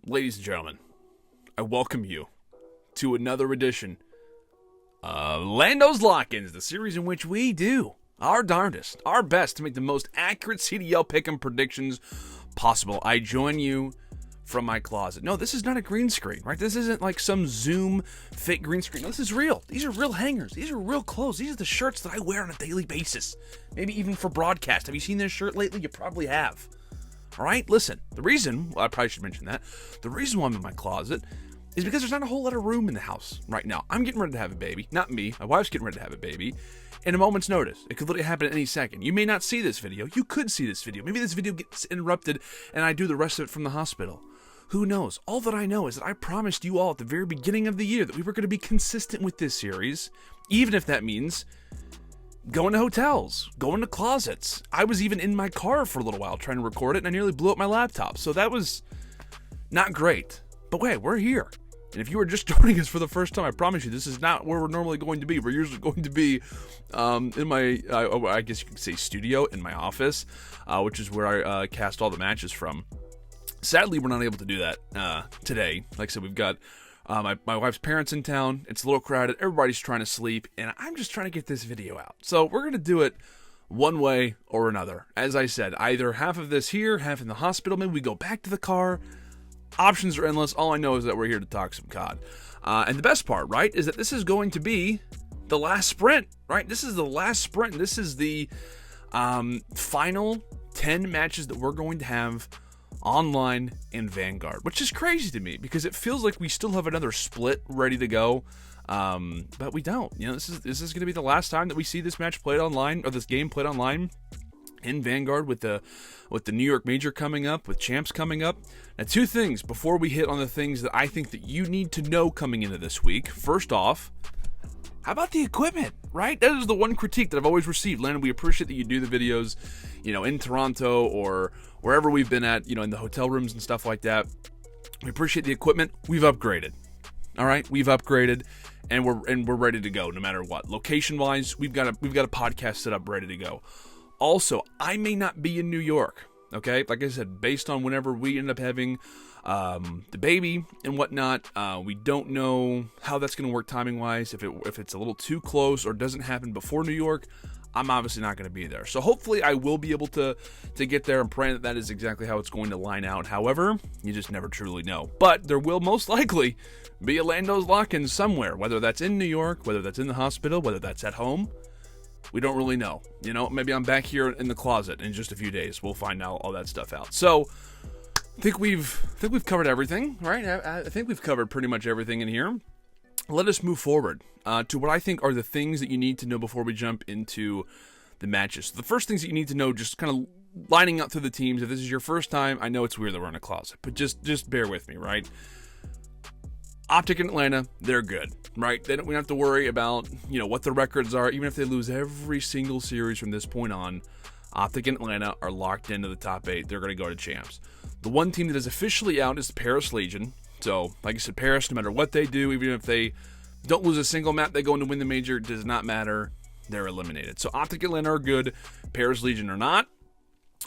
Ladies and gentlemen, I welcome you to another edition of LandO's Lock-Ins, the series in which we do our darndest, our best to make the most accurate CDL pick'em predictions possible. I join you from my closet. No, this is not a green screen, right? This isn't like some Zoom fake green screen. No, this is real. These are real hangers. These are real clothes. These are the shirts that I wear on a daily basis. Maybe even for broadcast. Have you seen this shirt lately? You probably have. All right, listen, the reason, well, I probably should mention that, the reason why I'm in my closet is because there's not a whole lot of room in the house right now. I'm getting ready to have a baby. Not me. My wife's getting ready to have a baby. In a moment's notice. It could literally happen at any second. You may not see this video. You could see this video. Maybe this video gets interrupted and I do the rest of it from the hospital. Who knows? All that I know is that I promised you all at the very beginning of the year that we were going to be consistent with this series, even if that means going to hotels, going to closets. I was even in my car for a little while trying to record it, and I nearly blew up my laptop. So that was not great. But wait, we're here. And if you were just joining us for the first time, I promise you, this is not where we're normally going to be. We're usually going to be in my, I guess you could say studio, in my office, which is where I cast all the matches from. Sadly, we're not able to do that today. Like I said, we've got my wife's parents in town. It's a little crowded. Everybody's trying to sleep, and I'm just trying to get this video out. So we're going to do it one way or another. As I said, either half of this here, half in the hospital. Maybe we go back to the car. Options are endless. All I know is that we're here to talk some COD. And the best part, right, is that this is going to be the last sprint, right? This is the last sprint. This is the final 10 matches that we're going to have online in Vanguard, which is crazy to me because it feels like we still have another split ready to go, but we don't. You know, this is going to be the last time that we see this match played online, or this game played online in Vanguard, with the New York Major coming up, with CHAMPS coming up. Now, two things before we hit on the things that I think that you need to know coming into this week. First off, how about the equipment, right? That is the one critique that I've always received. Landon, we appreciate that you do the videos, you know, in Toronto or wherever we've been at, you know, in the hotel rooms and stuff like that. We appreciate the equipment. We've upgraded. All right, we've upgraded, and we're ready to go no matter what. Location-wise, we've got a podcast set up ready to go. Also, I may not be in New York. Okay, like I said, based on whenever we end up having the baby and whatnot, we don't know how that's going to work timing-wise. If it's a little too close or doesn't happen before New York, I'm obviously not going to be there. So hopefully I will be able to get there. I'm praying that is exactly how it's going to line out. However, you just never truly know. But there will most likely be a LandO's Lock-In somewhere, whether that's in New York, whether that's in the hospital, whether that's at home. We don't really know. You know, maybe I'm back here in the closet in just a few days. We'll find out all that stuff out. So I think we've covered everything, right? I think we've covered pretty much everything in here. Let us move forward to what I think are the things that you need to know before we jump into the matches. So the first things that you need to know, just kind of lining up through the teams. If this is your first time, I know it's weird that we're in a closet, but just bear with me, right? OpTic in Atlanta, they're good, right? We don't have to worry about, you know, what the records are. Even if they lose every single series from this point on, OpTic in Atlanta are locked into the top 8. They're going to go to CHAMPS. The one team that is officially out is the Paris Legion. So, like I said, Paris, no matter what they do, even if they don't lose a single map they go in to win the major, does not matter. They're eliminated. So OpTic Atlanta are good. Paris Legion are not.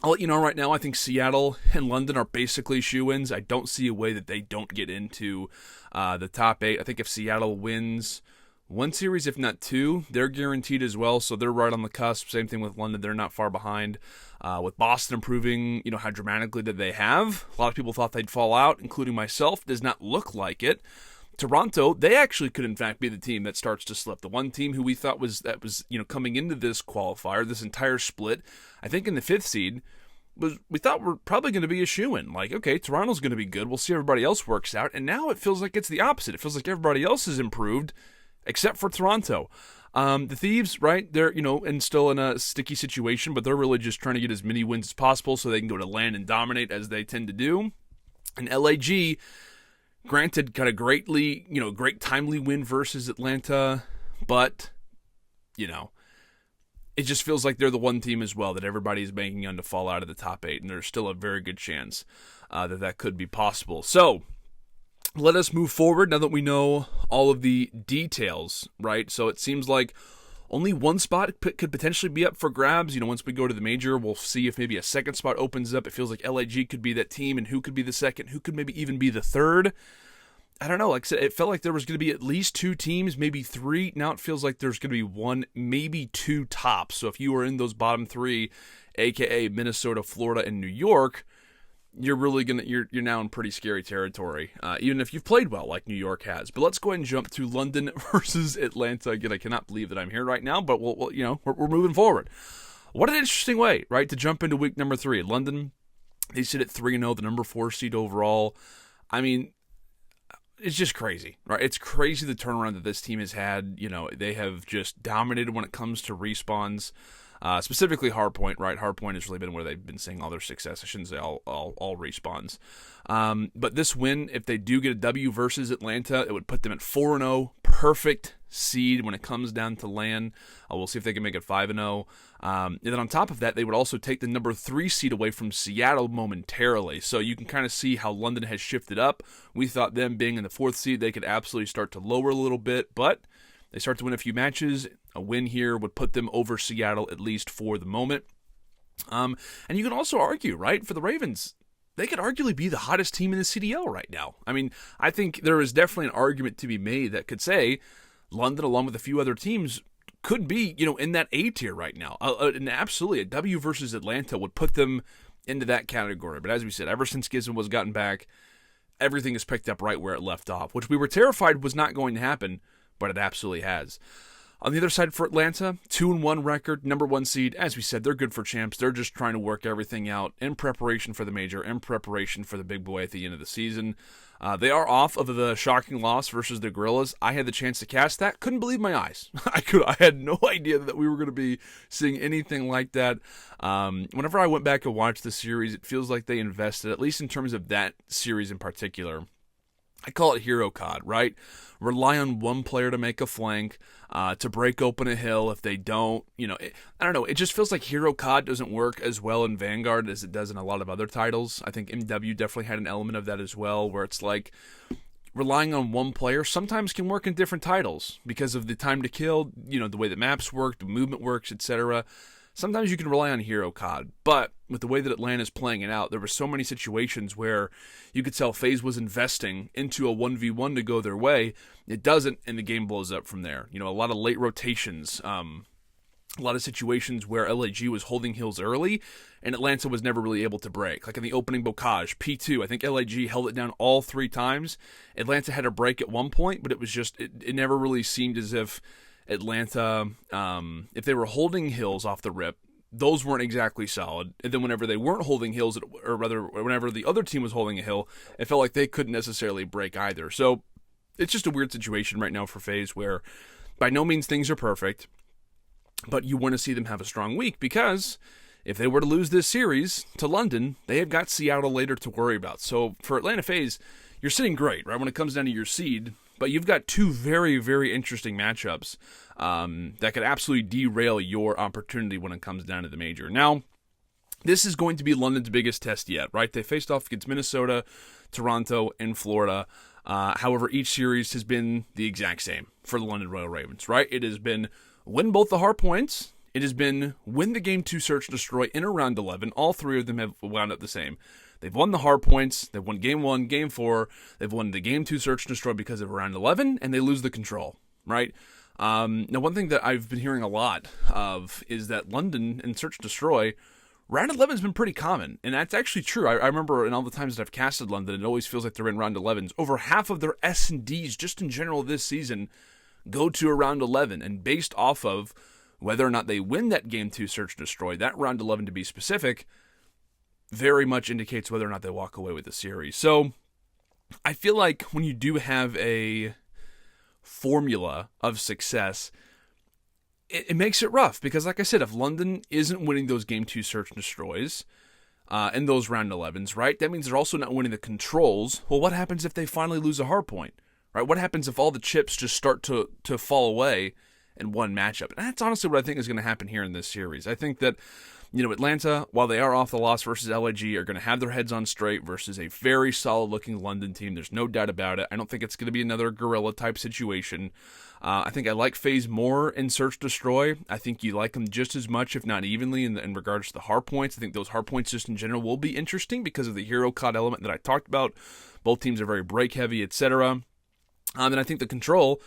I'll let you know right now, I think Seattle and London are basically shoo-ins. I don't see a way that they don't get into the top 8. I think if Seattle wins one series, if not 2, they're guaranteed as well, so they're right on the cusp. Same thing with London. They're not far behind. With Boston improving, you know, how dramatically that they have. A lot of people thought they'd fall out, including myself. Does not look like it. Toronto, they actually could in fact be the team that starts to slip. The one team who we thought was you know, coming into this qualifier, this entire split, I think in the 5th seed, we thought we're probably going to be a shoo-in. Like, okay, Toronto's going to be good. We'll see how everybody else works out. And now it feels like it's the opposite. It feels like everybody else has improved except for Toronto. The Thieves, right, they're, you know, and still in a sticky situation, but they're really just trying to get as many wins as possible so they can go to LAN and dominate as they tend to do. And LAG, granted, got a great timely win versus Atlanta, but, you know, it just feels like they're the one team as well that everybody's banking on to fall out of the top 8, and there's still a very good chance that could be possible. So, let us move forward now that we know all of the details, right? So it seems like Only one spot could potentially be up for grabs. You know, once we go to the major, we'll see if maybe a second spot opens up. It feels like LAG could be that team, and who could be the second, who could maybe even be the third. I don't know. Like I said, it felt like there was going to be at least 2 teams, maybe 3. Now it feels like there's going to be 1, maybe 2 tops. So if you were in those bottom 3, aka Minnesota, Florida, and New York, you're really you're now in pretty scary territory, even if you've played well like New York has. But let's go ahead and jump to London versus Atlanta. Again, I cannot believe that I'm here right now, but we're moving forward. What an interesting way, right, to jump into week number 3. London, they sit at 3-0, the number 4 seed overall. I mean, it's just crazy, right? It's crazy the turnaround that this team has had. You know, they have just dominated when it comes to respawns. Specifically Hardpoint, right? Hardpoint has really been where they've been seeing all their success. I shouldn't say all respawns. But this win, if they do get a W versus Atlanta, it would put them at 4-0. Perfect seed when it comes down to LAN. We'll see if they can make it 5-0. And then on top of that, they would also take the number 3 seed away from Seattle momentarily. So you can kind of see how London has shifted up. We thought them being in the 4th seed, they could absolutely start to lower a little bit, but they start to win a few matches. A win here would put them over Seattle, at least for the moment. And you can also argue, right, for the Ravens, they could arguably be the hottest team in the CDL right now. I mean, I think there is definitely an argument to be made that could say London, along with a few other teams, could be, in that A tier right now. And absolutely, a W versus Atlanta would put them into that category. But as we said, ever since Kismet was gotten back, everything is picked up right where it left off, which we were terrified was not going to happen, but it absolutely has. On the other side for Atlanta, 2-1 record, number 1 seed. As we said, they're good for champs. They're just trying to work everything out in preparation for the major, in preparation for the big boy at the end of the season. They are off of the shocking loss versus the Guerrillas. I had the chance to cast that. Couldn't believe my eyes. I had no idea that we were going to be seeing anything like that. Whenever I went back and watched the series, it feels like they invested, at least in terms of that series in particular. I call it hero COD, right? Rely on one player to make a flank, to break open a hill. If they don't, I don't know. It just feels like hero COD doesn't work as well in Vanguard as it does in a lot of other titles. I think MW definitely had an element of that as well, where it's like relying on one player sometimes can work in different titles because of the time to kill, the way the maps work, the movement works, etc. Sometimes you can rely on hero COD, but with the way that Atlanta is playing it out, there were so many situations where you could tell FaZe was investing into a 1v1 to go their way. It doesn't, and the game blows up from there. A lot of late rotations, a lot of situations where LAG was holding hills early, and Atlanta was never really able to break. Like in the opening bocage, P2, I think LAG held it down all 3 times. Atlanta had a break at one point, but it was just, it never really seemed as if Atlanta, if they were holding hills off the rip, those weren't exactly solid. And then whenever they weren't holding hills, or rather, whenever the other team was holding a hill, it felt like they couldn't necessarily break either. So it's just a weird situation right now for FaZe where by no means things are perfect, but you want to see them have a strong week because if they were to lose this series to London, they have got Seattle later to worry about. So for Atlanta FaZe, you're sitting great, right, when it comes down to your seed. But you've got 2 very, very interesting matchups that could absolutely derail your opportunity when it comes down to the major. Now, this is going to be London's biggest test yet, right? They faced off against Minnesota, Toronto, and Florida. However, each series has been the exact same for the London Royal Ravens, right? It has been win both the hard points. It has been win the game 2 search and destroy in around 11. All 3 of them have wound up the same. They've won the hard points, they've won game 1, game 4, they've won the game 2 search and destroy because of round 11, and they lose the control, right? Now, one thing that I've been hearing a lot of is that London and search and destroy, round 11 has been pretty common, and that's actually true. I remember in all the times that I've casted London, it always feels like they're in round 11s. Over half of their S&Ds just in general this season go to around 11, and based off of whether or not they win that game 2 search and destroy, that round 11 to be specific, very much indicates whether or not they walk away with the series. So I feel like when you do have a formula of success, it makes it rough because, like I said, if London isn't winning those game 2 search and destroys and those round 11s, right, that means they're also not winning the controls. Well, what happens if they finally lose a hard point, right? What happens if all the chips just start to fall away in one matchup? And that's honestly what I think is going to happen here in this series. I think that Atlanta, while they are off the loss versus LAG, are going to have their heads on straight versus a very solid-looking London team. There's no doubt about it. I don't think it's going to be another Guerrilla-type situation. I think I like FaZe more in Search Destroy. I think you like them just as much, if not evenly, in regards to the hard points. I think those hard points just in general will be interesting because of the hero COD element that I talked about. Both teams are very break-heavy, etc. And I think the control,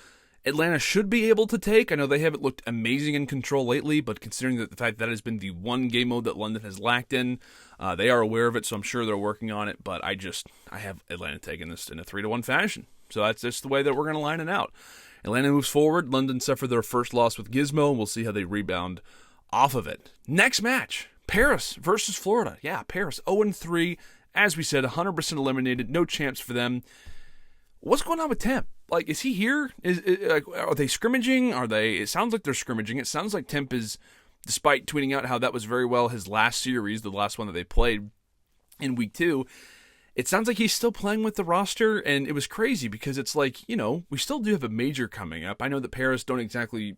Atlanta should be able to take. I know they haven't looked amazing in control lately, but considering that the fact that has been the one game mode that London has lacked in, they are aware of it, so I'm sure they're working on it. But I have Atlanta taking this in a 3-1 fashion. So that's just the way that we're going to line it out. Atlanta moves forward. London suffered their first loss with Gizmo, and we'll see how they rebound off of it. Next match, Paris versus Florida. Yeah, Paris 0-3. As we said, 100% eliminated. No champs for them. What's going on with Temp? Like, is he here? Are they scrimmaging? It sounds like they're scrimmaging. It sounds like Temp is, despite tweeting out how that was very well his last series, the last one that they played in week 2, it sounds like he's still playing with the roster, and it was crazy because it's like, we still do have a major coming up. I know that Paris the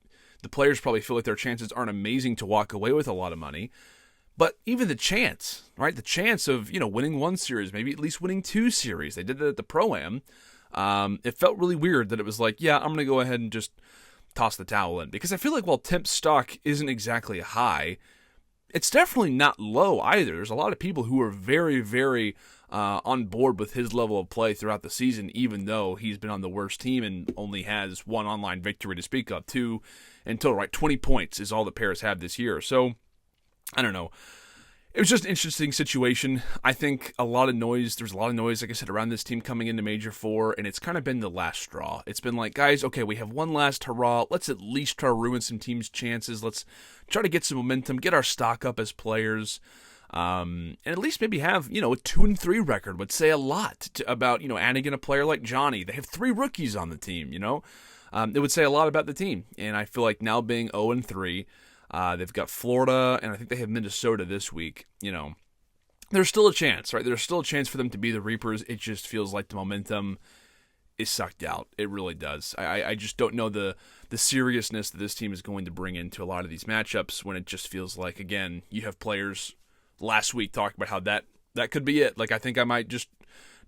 players probably feel like their chances aren't amazing to walk away with a lot of money, but even the chance, right? The chance of, winning one series, maybe at least winning 2 series. They did that at the Pro-Am. It felt really weird that it was like, yeah, I'm going to go ahead and just toss the towel in. Because I feel like while Temp's stock isn't exactly high, it's definitely not low either. There's a lot of people who are very, very on board with his level of play throughout the season, even though he's been on the worst team and only has 1 online victory to speak of. 2 in total, right? 20 points is all that Paris had this year. So, I don't know. It was just an interesting situation. I think there's a lot of noise, like I said, around this team coming into Major 4, and it's kind of been the last straw. It's been like, guys, okay, we have one last hurrah. Let's at least try to ruin some teams' chances. Let's try to get some momentum, get our stock up as players, and at least maybe have, a 2-3 record would say a lot about, adding in a player like Johnny. They have 3 rookies on the team, It would say a lot about the team, and I feel like now being 0-3, they've got Florida, and I think they have Minnesota this week. There's still a chance, right? There's still a chance for them to be the Reapers. It just feels like the momentum is sucked out. It really does. I just don't know the seriousness that this team is going to bring into a lot of these matchups when it just feels like, again, you have players last week talking about how that could be it. Like, I think I might just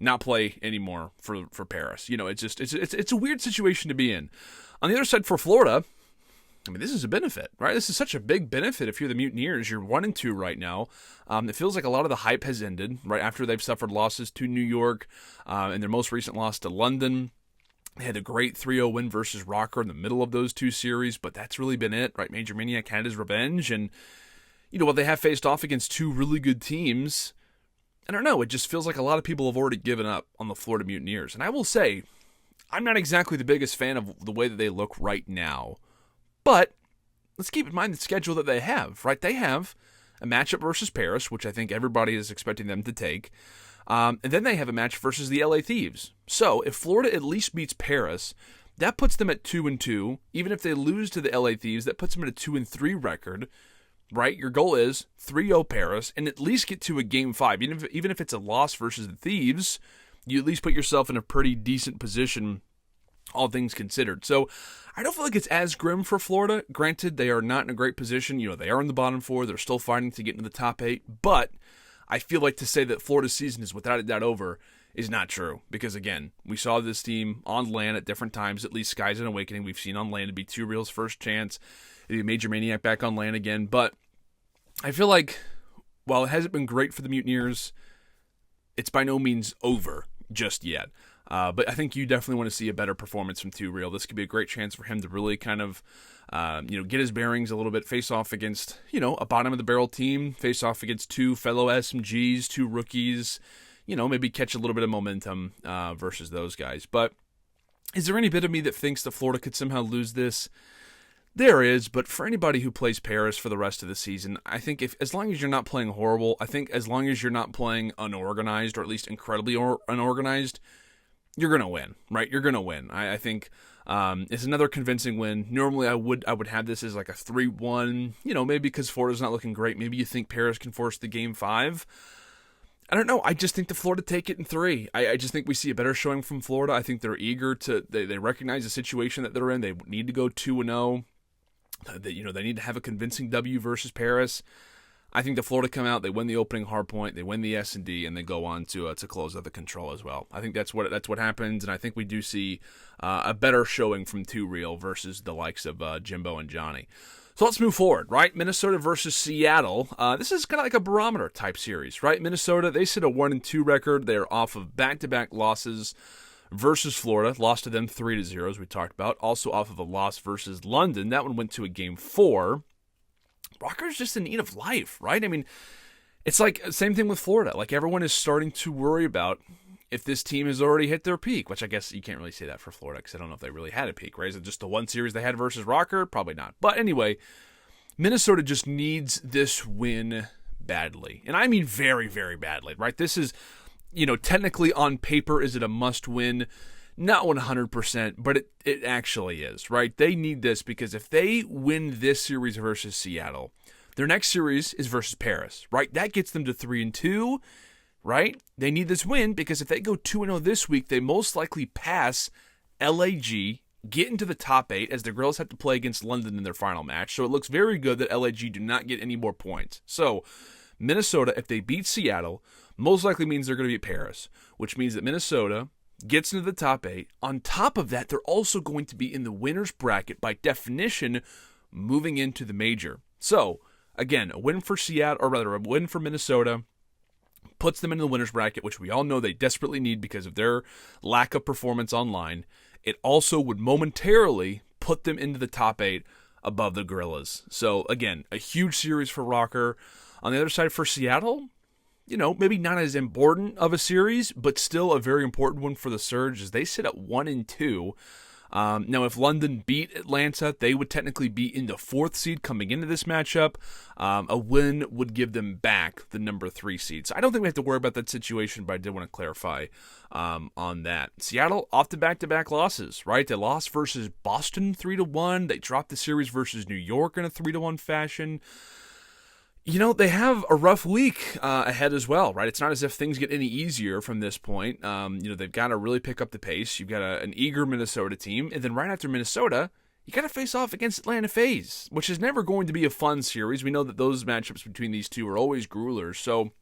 not play anymore for Paris. It's a weird situation to be in. On the other side, for Florida, I mean, this is a benefit, right? This is such a big benefit if you're the Mutineers. You're 1-2 right now. It feels like a lot of the hype has ended right after they've suffered losses to New York and their most recent loss to London. They had a great 3-0 win versus Røkkr in the middle of those 2 series, but that's really been it, right? Major Maniac had his revenge, and, while they have faced off against 2 really good teams, I don't know, it just feels like a lot of people have already given up on the Florida Mutineers. And I will say, I'm not exactly the biggest fan of the way that they look right now. But let's keep in mind the schedule that they have, right? They have a matchup versus Paris, which I think everybody is expecting them to take. And then they have a match versus the LA Thieves. So if Florida at least beats Paris, that puts them at 2-2. Even if they lose to the LA Thieves, that puts them at a 2-3 record, right? Your goal is 3-0 Paris and at least get to a Game 5. Even if it's a loss versus the Thieves, you at least put yourself in a pretty decent position, all things considered. So I don't feel like it's as grim for Florida. Granted, they are not in a great position. They are in the bottom 4. They're still fighting to get into the top 8. But I feel like to say that Florida's season is without a doubt over is not true. Because, again, we saw this team on LAN at different times. At least Skies and Awakening we've seen on LAN to be 2Real's first chance. It'd be Major Maniac back on LAN again. But I feel like while it hasn't been great for the Mutineers, it's by no means over just yet. But I think you definitely want to see a better performance from 2Real. This could be a great chance for him to really kind of, get his bearings a little bit, face off against, a bottom-of-the-barrel team, face off against 2 fellow SMGs, 2 rookies, maybe catch a little bit of momentum versus those guys. But is there any bit of me that thinks that Florida could somehow lose this? There is, but for anybody who plays Paris for the rest of the season, I think as long as you're not playing horrible, I think as long as you're not playing unorganized, or at least incredibly unorganized, you're going to win, right? You're going to win. I think it's another convincing win. Normally I would have this as like a 3-1, maybe because Florida's not looking great. Maybe you think Paris can force the Game 5. I don't know. I just think the Florida take it in 3. I just think we see a better showing from Florida. I think they're eager they recognize the situation that they're in. They need to go 2-0. They need to have a convincing W versus Paris. I think the Florida come out, they win the opening hardpoint, they win the S&D, and they go on to close out the control as well. I think that's what happens, and I think we do see a better showing from 2Real versus the likes of Jimbo and Johnny. So let's move forward, right? Minnesota versus Seattle. This is kind of like a barometer type series, right? Minnesota, they sit a 1-2 record. They're off of back-to-back losses versus Florida. Lost to them 3-0, as we talked about. Also off of a loss versus London. That one went to a Game 4. Røkkr's just in need of life, right? I mean, it's like same thing with Florida. Like everyone is starting to worry about if this team has already hit their peak, which I guess you can't really say that for Florida because I don't know if they really had a peak, right? Is it just the one series they had versus Røkkr? Probably not. But anyway, Minnesota just needs this win badly. And I mean very, very badly, right? This is, technically on paper, is it a must win? Not 100%, but it actually is, right? They need this because if they win this series versus Seattle, their next series is versus Paris, right? That gets them to 3-2, right? They need this win because if they go 2-0 this week, they most likely pass LAG, get into the top 8 as the Guerrillas have to play against London in their final match. So it looks very good that LAG do not get any more points. So Minnesota, if they beat Seattle, most likely means they're going to beat Paris, which means that Minnesota gets into the top 8. On top of that, they're also going to be in the winner's bracket, by definition, moving into the major. So, again, a win for Seattle, or rather a win for Minnesota, puts them in the winner's bracket, which we all know they desperately need because of their lack of performance online. It also would momentarily put them into the top 8 above the Guerrillas. So, again, a huge series for Røkkr. On the other side for Seattle, maybe not as important of a series, but still a very important one for the Surge as they sit at 1-2. Now, if London beat Atlanta, they would technically be in the 4th seed coming into this matchup. A win would give them back the number 3 seed. So I don't think we have to worry about that situation, but I did want to clarify on that. Seattle off the back-to-back losses, right? They lost versus Boston 3-1. They dropped the series versus New York in a 3-1 fashion. They have a rough week ahead as well, right? It's not as if things get any easier from this point. They've got to really pick up the pace. You've got an eager Minnesota team. And then right after Minnesota, you got to face off against Atlanta FaZe, which is never going to be a fun series. We know that those matchups between these two are always gruelers. So,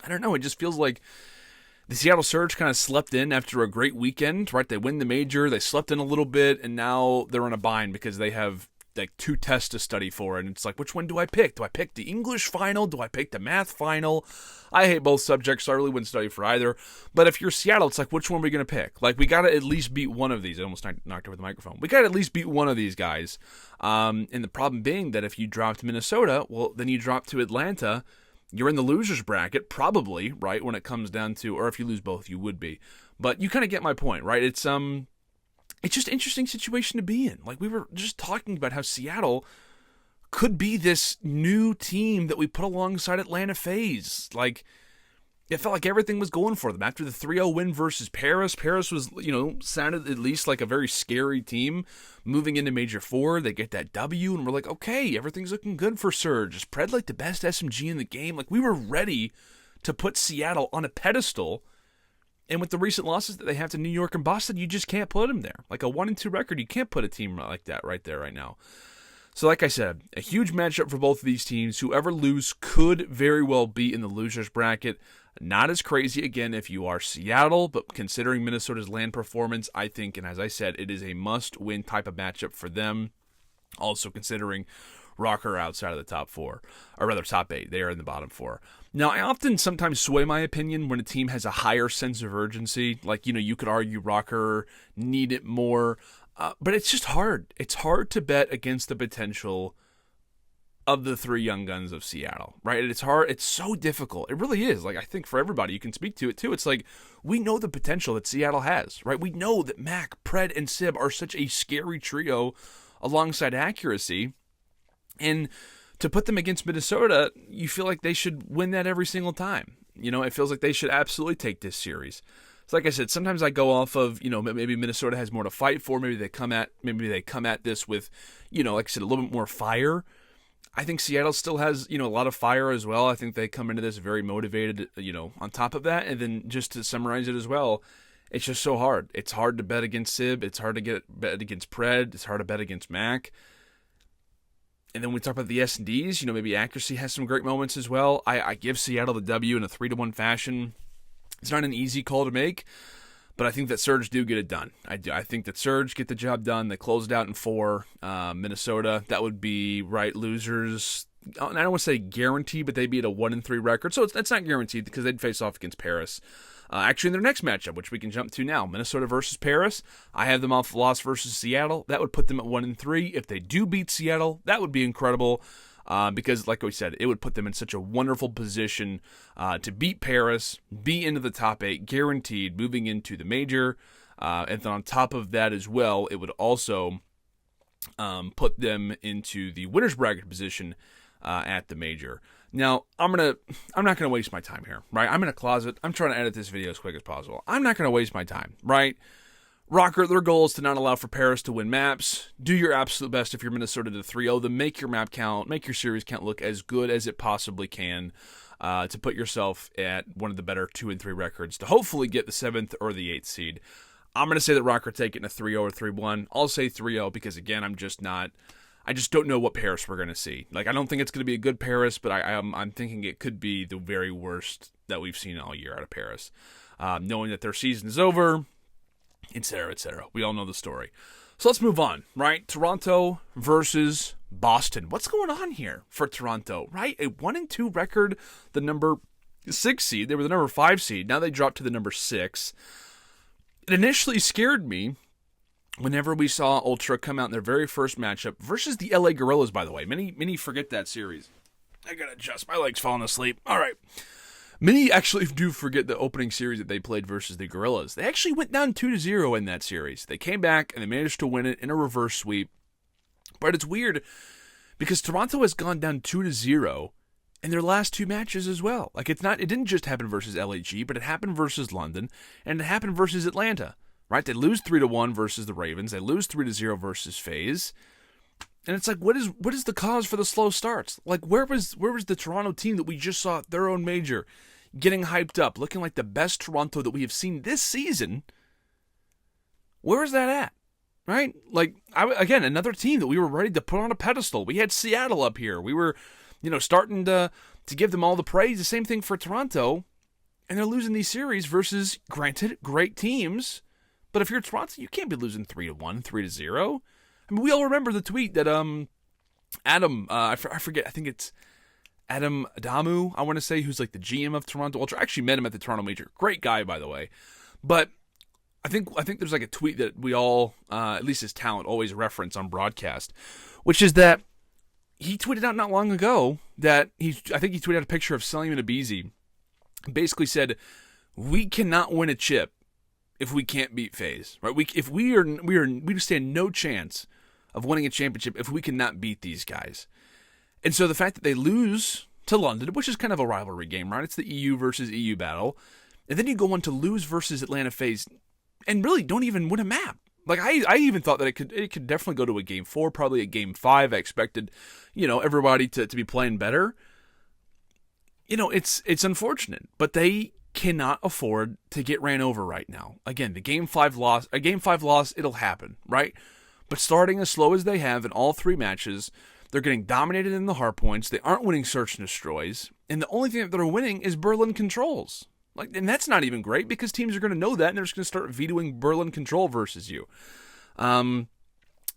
I don't know. It just feels like the Seattle Surge kind of slept in after a great weekend, right? They win the major. They slept in a little bit, and now they're on a bind because they have like 2 tests to study for, and it's like, which one do I pick? Do I pick the English final? Do I pick the math final? I hate both subjects, so I really wouldn't study for either. But if you're Seattle, it's like, which one are we going to pick? Like, we got to at least beat one of these. I almost knocked over the microphone. We got to at least beat one of these guys. And the problem being that if you drop to Minnesota, well, then you drop to Atlanta, you're in the loser's bracket, probably, right, when it comes down to, or if you lose both, you would be. But you kind of get my point, right? It's just an interesting situation to be in. Like, we were just talking about how Seattle could be this new team that we put alongside Atlanta FaZe. Like, it felt like everything was going for them. After the 3-0 win versus Paris, Paris was, sounded at least like a very scary team. Moving into Major 4, they get that W, and we're like, okay, everything's looking good for Surge. Is Pred like the best SMG in the game? Like, we were ready to put Seattle on a pedestal. And with the recent losses that they have to New York and Boston, you just can't put them there. Like a 1-2 record, you can't put a team like that right there right now. So like I said, a huge matchup for both of these teams. Whoever lose could very well be in the losers bracket. Not as crazy, again, if you are Seattle, but considering Minnesota's LAN performance, I think, and as I said, it is a must-win type of matchup for them. Also considering Røkkr outside of the top 4, or rather top 8. They are in the bottom 4. Now, I often sometimes sway my opinion when a team has a higher sense of urgency. Like, you could argue Røkkr need it more, but it's just hard. It's hard to bet against the potential of the 3 young guns of Seattle, right? It's hard. It's so difficult. It really is. Like, I think for everybody, you can speak to it too. It's like, we know the potential that Seattle has, right? We know that Mack, Pred, and Sib are such a scary trio alongside accuracy. And to put them against Minnesota, you feel like they should win that every single time. It feels like they should absolutely take this series. So like I said, sometimes I go off of, maybe Minnesota has more to fight for. Maybe they come at this with, like I said, a little bit more fire. I think Seattle still has, a lot of fire as well. I think they come into this very motivated, on top of that. And then just to summarize it as well, it's just so hard. It's hard to bet against Sib. It's hard to bet against Pred. It's hard to bet against Mack. And then we talk about the S&Ds. Maybe accuracy has some great moments as well. I give Seattle the W in a 3-1 fashion. It's not an easy call to make, but I think that Surge do get it done. I think that Surge get the job done. They closed out in 4. Minnesota, that would be right losers. I don't want to say guaranteed, but they'd be at a 1-3 record. So it's not guaranteed because they'd face off against Paris. Actually, in their next matchup, which we can jump to now, Minnesota versus Paris, I have them off loss versus Seattle. That would put them at 1-3. If they do beat Seattle, that would be incredible because, like we said, it would put them in such a wonderful position to beat Paris, be into the top 8, guaranteed, moving into the major. And then on top of that as well, it would also put them into the winner's bracket position at the major. Now, I'm not going to waste my time here, right? I'm in a closet. I'm trying to edit this video as quick as possible. I'm not going to waste my time, right? Røkkr, their goal is to not allow for Paris to win maps. Do your absolute best if you're Minnesota to 3-0. Then make your map count, make your series count look as good as it possibly can to put yourself at one of the better 2 and 3 records to hopefully get the 7th or the 8th seed. I'm going to say that Røkkr take it in a 3-0 or 3-1. I'll say 3-0 because, again, I just don't know what Paris we're going to see. Like, I don't think it's going to be a good Paris, but I'm thinking it could be the very worst that we've seen all year out of Paris. Knowing that their season is over, etc., etc. We all know the story. So let's move on, right? Toronto versus Boston. What's going on here for Toronto, right? A 1-2 record, the number 6 seed. They were the number 5 seed. Now they dropped to the number 6. It initially scared me whenever we saw Ultra come out in their very first matchup versus the LA Guerrillas, by the way. Many forget that series. I gotta adjust. My leg's falling asleep. All right. Many actually do forget the opening series that they played versus the Guerrillas. They actually went down 2-0 in that series. They came back and they managed to win it in a reverse sweep. But it's weird because Toronto has gone down 2-0 in their last 2 matches as well. Like, it didn't just happen versus LAG, but it happened versus London and it happened versus Atlanta. Right? They lose 3-1 versus the Ravens. They lose 3-0 versus FaZe. And it's like, what is the cause for the slow starts? Like, where was the Toronto team that we just saw at their own major getting hyped up, looking like the best Toronto that we have seen this season? Where is that at? Right? Like, again, another team that we were ready to put on a pedestal. We had Seattle up here. We were, starting to give them all the praise. The same thing for Toronto. And they're losing these series versus, granted, great teams. But if you're Toronto, you can't be losing 3-1, 3-0. I mean, we all remember the tweet that Adam, I forget, I think it's Adam Adamu, I want to say, who's like the GM of Toronto Ultra. I actually met him at the Toronto Major. Great guy, by the way. But I think there's like a tweet that we all, at least his talent, always reference on broadcast, which is that he tweeted out not long ago that I think he tweeted out a picture of Cellium and aBeZy. Basically said, we cannot win a chip if we can't beat FaZe, right? We stand no chance of winning a championship if we cannot beat these guys. And so the fact that they lose to London, which is kind of a rivalry game, right? It's the EU versus EU battle. And then you go on to lose versus Atlanta FaZe and really don't even win a map. Like, I even thought that it could definitely go to a game 4, probably a game 5. I expected, everybody to be playing better. It's unfortunate, but they cannot afford to get ran over right now. Again, a game 5 loss, it'll happen, right? But starting as slow as they have in all 3 matches, they're getting dominated in the hardpoints. They aren't winning search and destroys, and the only thing that they're winning is Berlin controls. And that's not even great because teams are going to know that, and they're just going to start vetoing Berlin control versus you. Now,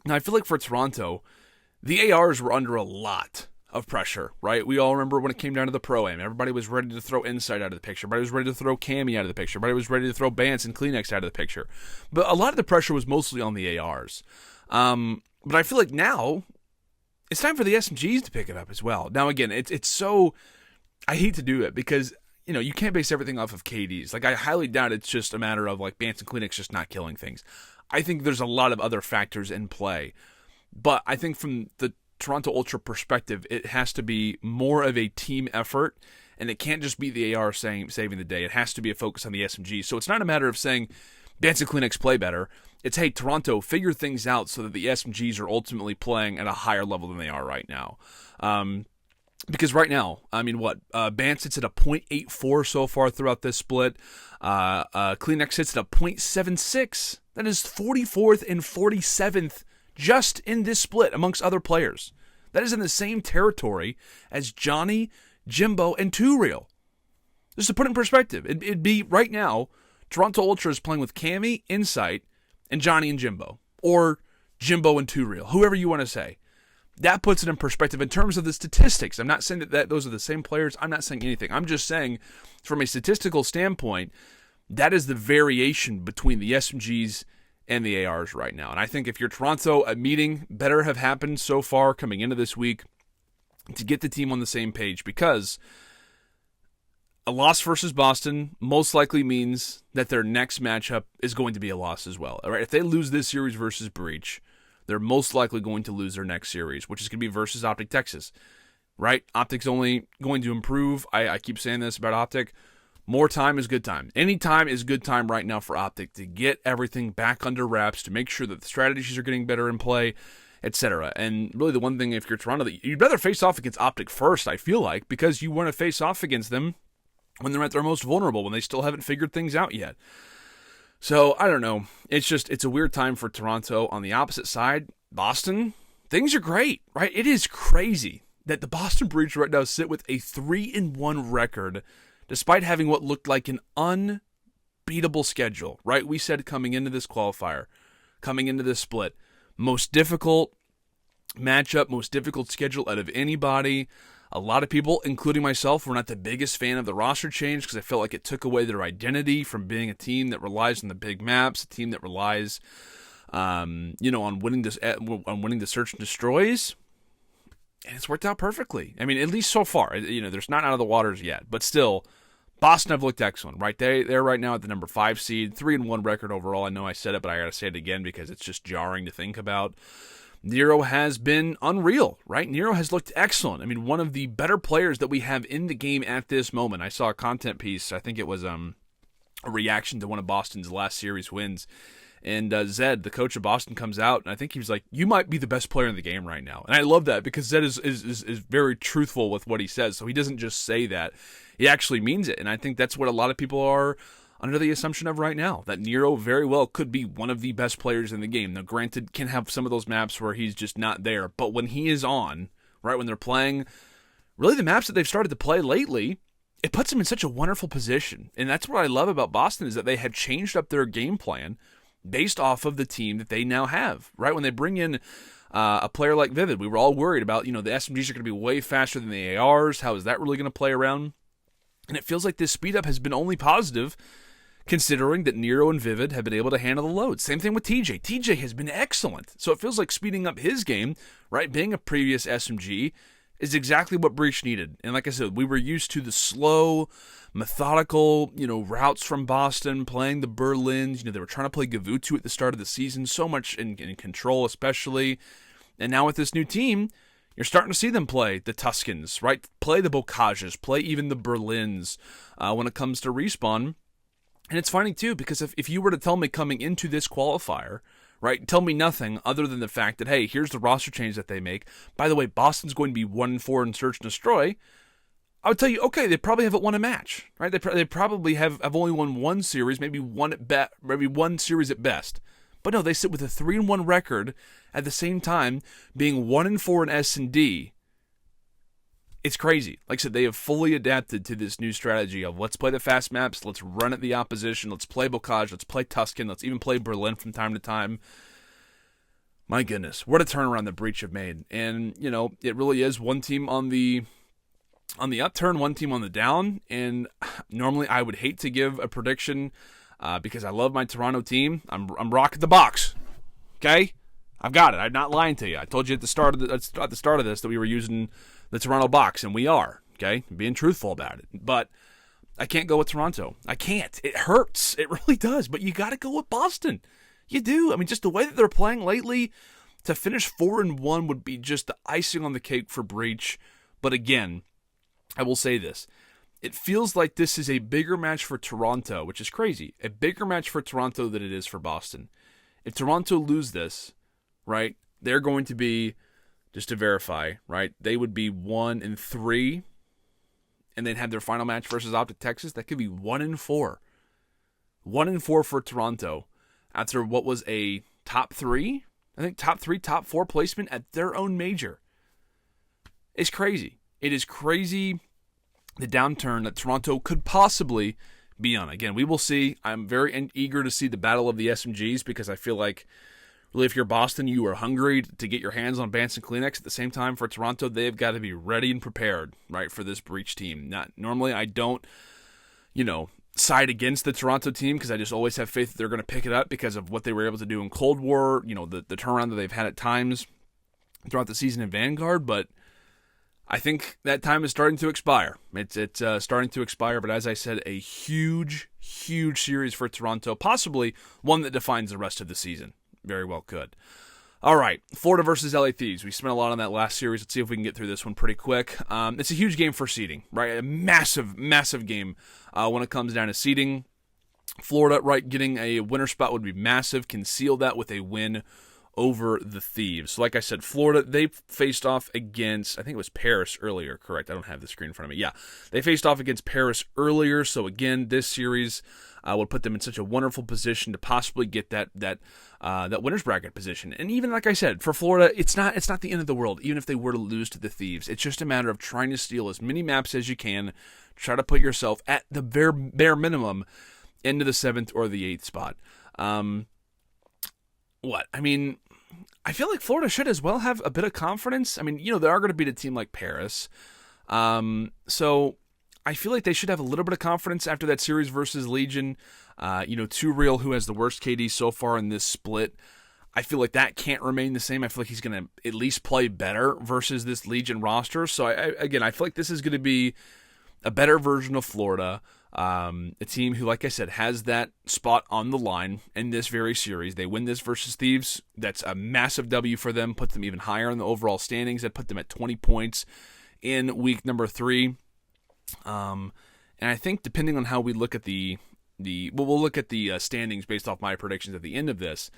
I feel like for Toronto, the ARs were under a lot of pressure, right? We all remember when it came down to the Pro-Am. Everybody was ready to throw Insight out of the picture. Everybody was ready to throw Cammy out of the picture. Everybody was ready to throw Bance and Kleenex out of the picture. But a lot of the pressure was mostly on the ARs. But I feel like now it's time for the SMGs to pick it up as well. Now, again, it's so... I hate to do it because, you can't base everything off of KDs. Like, I highly doubt it's just a matter of, like, Bance and Kleenex just not killing things. I think there's a lot of other factors in play. But I think from the Toronto Ultra perspective, it has to be more of a team effort, and it can't just be the AR saving the day. It has to be a focus on the SMG. So it's not a matter of saying Dance and Kleenex play better. It's, hey, Toronto, figure things out so that the SMGs are ultimately playing at a higher level than they are right now. Because right now, I mean, Bance sits at a 0.84 so far throughout this split. Kleenex sits at a 0.76. That is 44th and 47th just in this split amongst other players. That is in the same territory as Johnny, Jimbo, and 2Real. Just to put it in perspective, it'd be right now, Toronto Ultra is playing with Cammy, Insight, and Johnny and Jimbo. Or Jimbo and 2Real, whoever you want to say. That puts it in perspective in terms of the statistics. I'm not saying that those are the same players. I'm not saying anything. I'm just saying from a statistical standpoint, that is the variation between the SMGs and the ARs right now. And I think if you're Toronto, a meeting better have happened so far coming into this week to get the team on the same page, because a loss versus Boston most likely means that their next matchup is going to be a loss as well. All right? If they lose this series versus Breach, they're most likely going to lose their next series, which is going to be versus OpTic Texas. Right? OpTic's only going to improve. I keep saying this about OpTic. More time is good time. Any time is good time right now for OpTic to get everything back under wraps, to make sure that the strategies are getting better in play, etc. And really the one thing, if you're Toronto, you'd rather face off against OpTic first, I feel like, because you want to face off against them when they're at their most vulnerable, when they still haven't figured things out yet. So, I don't know. It's a weird time for Toronto. On the opposite side, Boston, things are great, right? It is crazy that the Boston Breach right now sit with a 3-1 record, despite having what looked like an unbeatable schedule, right? We said coming into this qualifier, coming into this split, most difficult matchup, most difficult schedule out of anybody. A lot of people, including myself, were not the biggest fan of the roster change because I felt like it took away their identity from being a team that relies on the big maps, a team that relies, on winning the search and destroys. And it's worked out perfectly. I mean, at least so far. There's not out of the waters yet, but still, Boston have looked excellent, right? They're right now at the number 5 seed, 3-1 record overall. I know I said it, but I got to say it again because it's just jarring to think about. Nero has been unreal, right? Nero has looked excellent. I mean, one of the better players that we have in the game at this moment. I saw a content piece. I think it was a reaction to one of Boston's last series wins. And Zed, the coach of Boston, comes out, and I think he was like, "You might be the best player in the game right now." And I love that because Zed is very truthful with what he says. So he doesn't just say that. He actually means it. And I think that's what a lot of people are under the assumption of right now, that Nero very well could be one of the best players in the game. Now, granted, can have some of those maps where he's just not there, but when he is on, right, when they're playing, really the maps that they've started to play lately, it puts them in such a wonderful position. And that's what I love about Boston, is that they have changed up their game plan based off of the team that they now have, right? When they bring in a player like Vivid, we were all worried about, the SMGs are going to be way faster than the ARs. How is that really going to play around? And it feels like this speed up has been only positive, considering that Nero and Vivid have been able to handle the load. Same thing with TJ. TJ has been excellent. So it feels like speeding up his game, right, being a previous SMG, is exactly what Breach needed. And like I said, we were used to the slow, methodical, routes from Boston, playing the Berlins. They were trying to play Gavutu at the start of the season, so much in control especially. And now with this new team, you're starting to see them play the Tuscans, right? Play the Bokages, play even the Berlins when it comes to Respawn. And it's funny, too, because if you were to tell me coming into this qualifier, right, tell me nothing other than the fact that, hey, here's the roster change that they make. By the way, Boston's going to be 1-4 in Search and Destroy. I would tell you, okay, they probably haven't won a match, right? They probably have only won one series, maybe one series at best. But no, they sit with a 3-1 record at the same time being 1-4 in S&D. It's crazy. Like I said, they have fully adapted to this new strategy of let's play the fast maps, let's run at the opposition, let's play Bocage, let's play Tuscan, let's even play Berlin from time to time. My goodness, what a turnaround the Breach have made. And, it really is one team on the upturn, one team on the down. And normally I would hate to give a prediction because I love my Toronto team. I'm rocking the box. Okay? I've got it. I'm not lying to you. I told you at the start of this that we were using the Toronto box, and we are, okay? I'm being truthful about it. But I can't go with Toronto. I can't. It hurts. It really does. But you got to go with Boston. You do. I mean, just the way that they're playing lately, to finish 4-1 would be just the icing on the cake for Breach. But again, I will say this. It feels like this is a bigger match for Toronto, which is crazy. A bigger match for Toronto than it is for Boston. If Toronto lose this, right, they're going to be, just to verify, right, they would be 1-3, and they'd have their final match versus OpTic Texas. That could be 1-4. 1-4 for Toronto after what was a top 3, top 4 placement at their own major. is crazy. It is crazy the downturn that Toronto could possibly be on. Again, we will see. I'm very eager to see the battle of the SMGs because I feel like really if you're Boston, you are hungry to get your hands on Bance and Kleenex. At the same time, for Toronto, they've got to be ready and prepared, right, for this breach team. Normally, I don't, side against the Toronto team because I just always have faith that they're going to pick it up because of what they were able to do in Cold War, the turnaround that they've had at times throughout the season in Vanguard, but I think that time is starting to expire. It's starting to expire, but as I said, a huge, huge series for Toronto, possibly one that defines the rest of the season. Very well could. All right, Florida versus LA Thieves. We spent a lot on that last series. Let's see if we can get through this one pretty quick. It's a huge game for seeding, right? A massive, massive game when it comes down to seeding. Florida, right, getting a winner spot would be massive. Can seal that with a win over the Thieves. So like I said, Florida, they faced off against, I think it was Paris earlier, correct? I don't have the screen in front of me. Yeah, they faced off against Paris earlier. So again, this series would put them in such a wonderful position to possibly get that winner's bracket position. And even like I said, for Florida, it's not the end of the world. Even if they were to lose to the Thieves, it's just a matter of trying to steal as many maps as you can. Try to put yourself at the bare minimum into the 7th or the 8th spot. I feel like Florida should as well have a bit of confidence. I mean, they are going to beat a team like Paris. So I feel like they should have a little bit of confidence after that series versus Legion. Too Real, who has the worst KD so far in this split. I feel like that can't remain the same. I feel like he's going to at least play better versus this Legion roster. So, I feel like this is going to be a better version of Florida. A team who, like I said, has that spot on the line in this very series. They win this versus Thieves. That's a massive W for them. Put them even higher in the overall standings. That put them at 20 points in week number 3. And I think depending on how we look at we'll look at the standings based off my predictions at the end of this.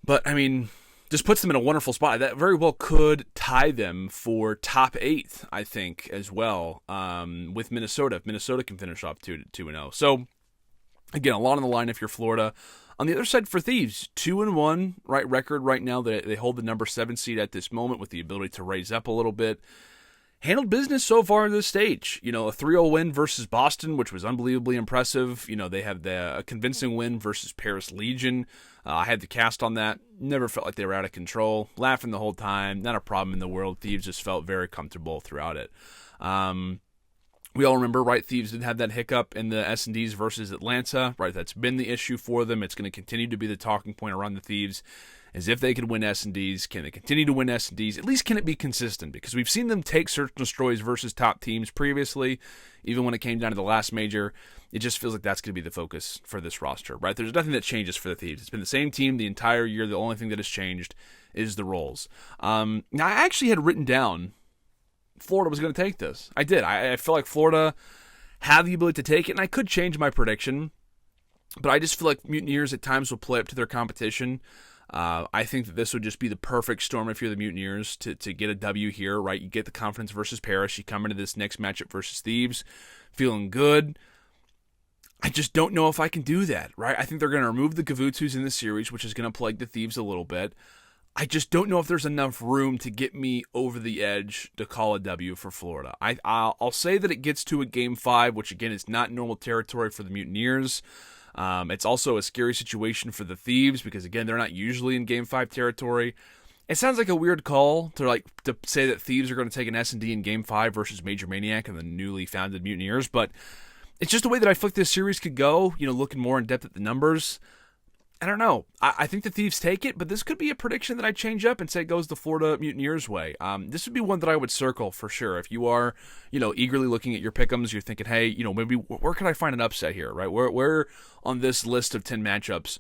But I mean, just puts them in a wonderful spot. That very well could tie them for top 8, I think, as well, with Minnesota. If Minnesota can finish off 2-0. So, again, a lot on the line if you're Florida. On the other side for Thieves, 2-1 right record right now. They hold the number 7 seed at this moment with the ability to raise up a little bit. Handled business so far in this stage. A 3-0 win versus Boston, which was unbelievably impressive. They have a convincing win versus Paris Legion. I had the cast on that. Never felt like they were out of control. Laughing the whole time. Not a problem in the world. Thieves just felt very comfortable throughout it. We all remember, right, Thieves did have that hiccup in the S&Ds versus Atlanta. Right, that's been the issue for them. It's going to continue to be the talking point around the Thieves. As if they could win S&Ds. Can they continue to win S&Ds? At least can it be consistent? Because we've seen them take search and destroys versus top teams previously. Even when it came down to the last major, it just feels like that's going to be the focus for this roster, right? There's nothing that changes for the Thieves. It's been the same team the entire year. The only thing that has changed is the roles. Now, I actually had written down Florida was going to take this. I did. I feel like Florida had the ability to take it, and I could change my prediction. But I just feel like Mutineers at times will play up to their competition. I think that this would just be the perfect storm if you're the Mutineers to get a W here, right? You get the confidence versus Paris. You come into this next matchup versus Thieves feeling good. I just don't know if I can do that, right? I think they're going to remove the Gavutus in this series, which is going to plague the Thieves a little bit. I just don't know if there's enough room to get me over the edge to call a W for Florida. I'll say that it gets to a Game 5, which again is not normal territory for the Mutineers. It's also a scary situation for the Thieves because, again, they're not usually in Game 5 territory. It sounds like a weird call to say that Thieves are going to take an S&D in Game 5 versus Major Maniac and the newly founded Mutineers, but it's just the way that I feel like this series could go, looking more in depth at the numbers. I don't know. I think the Thieves take it, but this could be a prediction that I change up and say it goes the Florida Mutineers way. This would be one that I would circle for sure. If you are, eagerly looking at your pick'ems, you're thinking, hey, maybe where can I find an upset here, right? Where on this list of 10 matchups,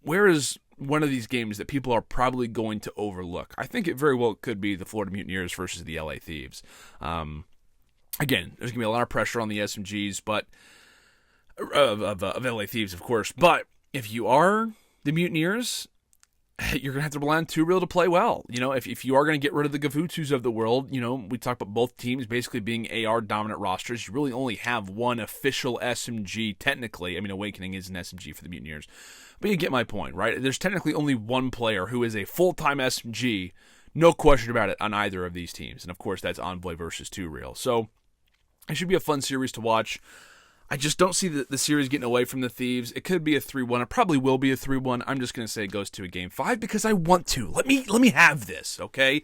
where is one of these games that people are probably going to overlook? I think it very well could be the Florida Mutineers versus the LA Thieves. Again, there's going to be a lot of pressure on the SMGs, but of LA Thieves, of course, but if you are the Mutineers, you're going to have to rely on Too Real to play well. If you are going to get rid of the Gavutus of the world, we talk about both teams basically being AR dominant rosters. You really only have one official SMG, technically. I mean, Awakening is an SMG for the Mutineers. But you get my point, right? There's technically only one player who is a full-time SMG No question about it on either of these teams. And, of course, that's Envoy versus 2Real. So it should be a fun series to watch. I just don't see the series getting away from the Thieves. It could be a 3-1. It probably will be a 3-1. I'm just going to say it goes to a Game 5 because I want to. Let me have this, okay?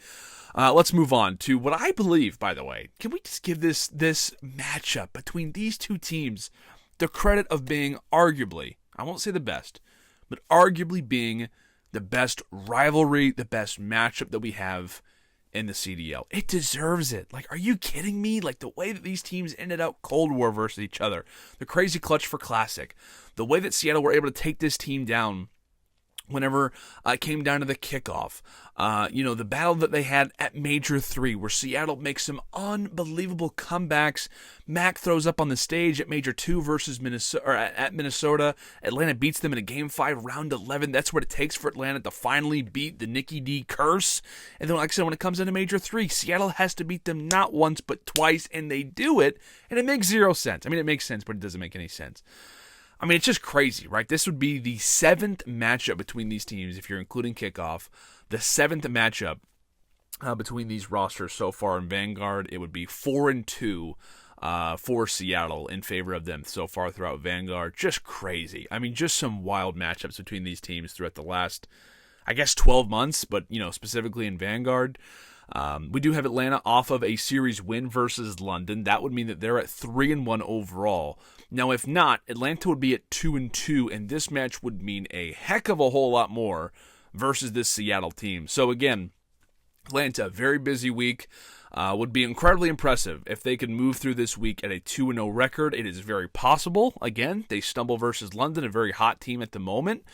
Let's move on to what I believe, by the way. Can we just give this matchup between these two teams the credit of being arguably, I won't say the best, but arguably being the best rivalry, the best matchup that we have in the CDL. It deserves it. Like, are you kidding me? Like, the way that these teams ended up Cold War versus each other, the crazy clutch for Classic, the way that Seattle were able to take this team down whenever it came down to the kickoff. The battle that they had at Major 3, where Seattle makes some unbelievable comebacks. Mack throws up on the stage at Major 2 versus Minnesota, or at Minnesota. Atlanta beats them in a Game 5, round 11. That's what it takes for Atlanta to finally beat the Nicky D curse. And then, like I said, when it comes into Major 3, Seattle has to beat them not once, but twice, and they do it, and it makes zero sense. I mean, it makes sense, but it doesn't make any sense. I mean, it's just crazy, right? This would be the 7th matchup between these teams, if you're including kickoff. The 7th matchup between these rosters so far in Vanguard. It would be 4-2 for Seattle in favor of them so far throughout Vanguard. Just crazy. I mean, just some wild matchups between these teams throughout the last, I guess, 12 months, but, specifically in Vanguard. We do have Atlanta off of a series win versus London. That would mean that they're at 3-1 overall. Now, if not, Atlanta would be at 2-2, and this match would mean a heck of a whole lot more versus this Seattle team. So again, Atlanta, very busy week. Would be incredibly impressive if they could move through this week at a 2-0 record. It is very possible. Again, they stumble versus London, a very hot team at the moment.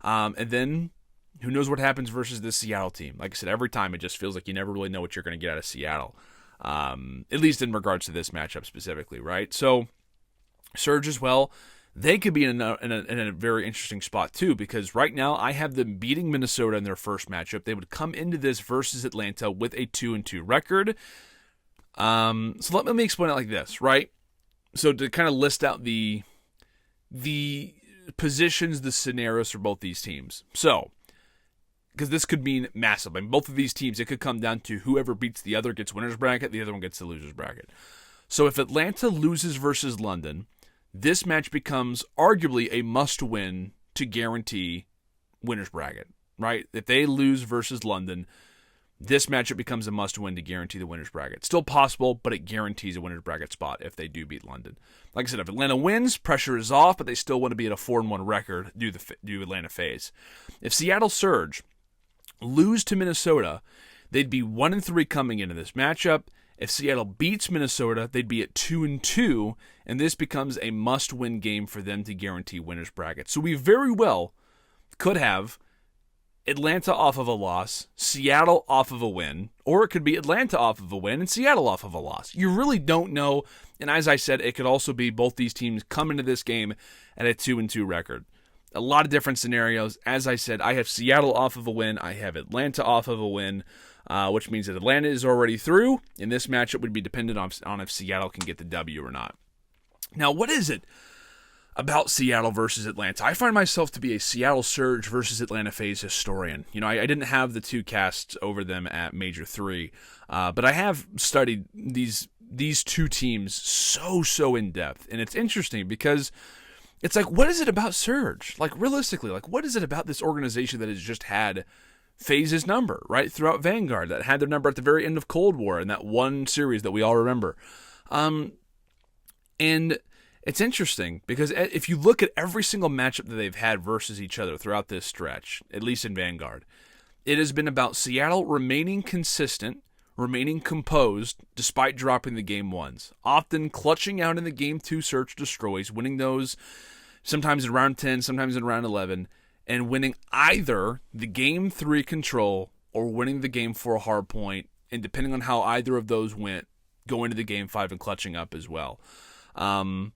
And then who knows what happens versus this Seattle team. Like I said, every time it just feels like you never really know what you're going to get out of Seattle. At least in regards to this matchup specifically, right? So Surge as well, they could be in a very interesting spot too, because right now I have them beating Minnesota in their first matchup. They would come into this versus Atlanta with a 2-2 record. So let me explain it like this, right? So to kind of list out the positions, the scenarios for both these teams. So, because this could mean massive. I mean, both of these teams, it could come down to whoever beats the other gets winner's bracket, the other one gets the loser's bracket. So if Atlanta loses versus London, this match becomes arguably a must-win to guarantee winner's bracket, right? If they lose versus London, this matchup becomes a must-win to guarantee the winner's bracket. Still possible, but it guarantees a winner's bracket spot if they do beat London. Like I said, if Atlanta wins, pressure is off, but they still want to be at a 4-1 record due to Atlanta FaZe. If Seattle Surge lose to Minnesota, they'd be 1-3 coming into this matchup. If Seattle beats Minnesota, they'd be at 2-2, and this becomes a must-win game for them to guarantee winner's bracket. So we very well could have Atlanta off of a loss, Seattle off of a win, or it could be Atlanta off of a win and Seattle off of a loss. You really don't know, and as I said, it could also be both these teams come into this game at a 2-2 record. A lot of different scenarios. As I said, I have Seattle off of a win, I have Atlanta off of a win, which means that Atlanta is already through, and this matchup would be dependent on if Seattle can get the W or not. Now, what is it about Seattle versus Atlanta? I find myself to be a Seattle Surge versus Atlanta FaZe historian. I didn't have the two casts over them at Major 3, but I have studied these two teams so in depth, and it's interesting because it's like, what is it about Surge? Like, realistically, like, what is it about this organization that has just had FaZe's number, right, throughout Vanguard, that had their number at the very end of Cold War in that one series that we all remember? And it's interesting because if you look at every single matchup that they've had versus each other throughout this stretch, at least in Vanguard, it has been about Seattle remaining consistent, remaining composed, despite dropping the game ones, often clutching out in the game 2 search destroys, winning those sometimes in round 10, sometimes in round 11, and winning either the game 3 control or winning the game 4 hardpoint, and depending on how either of those went, go into the game 5 and clutching up as well. Now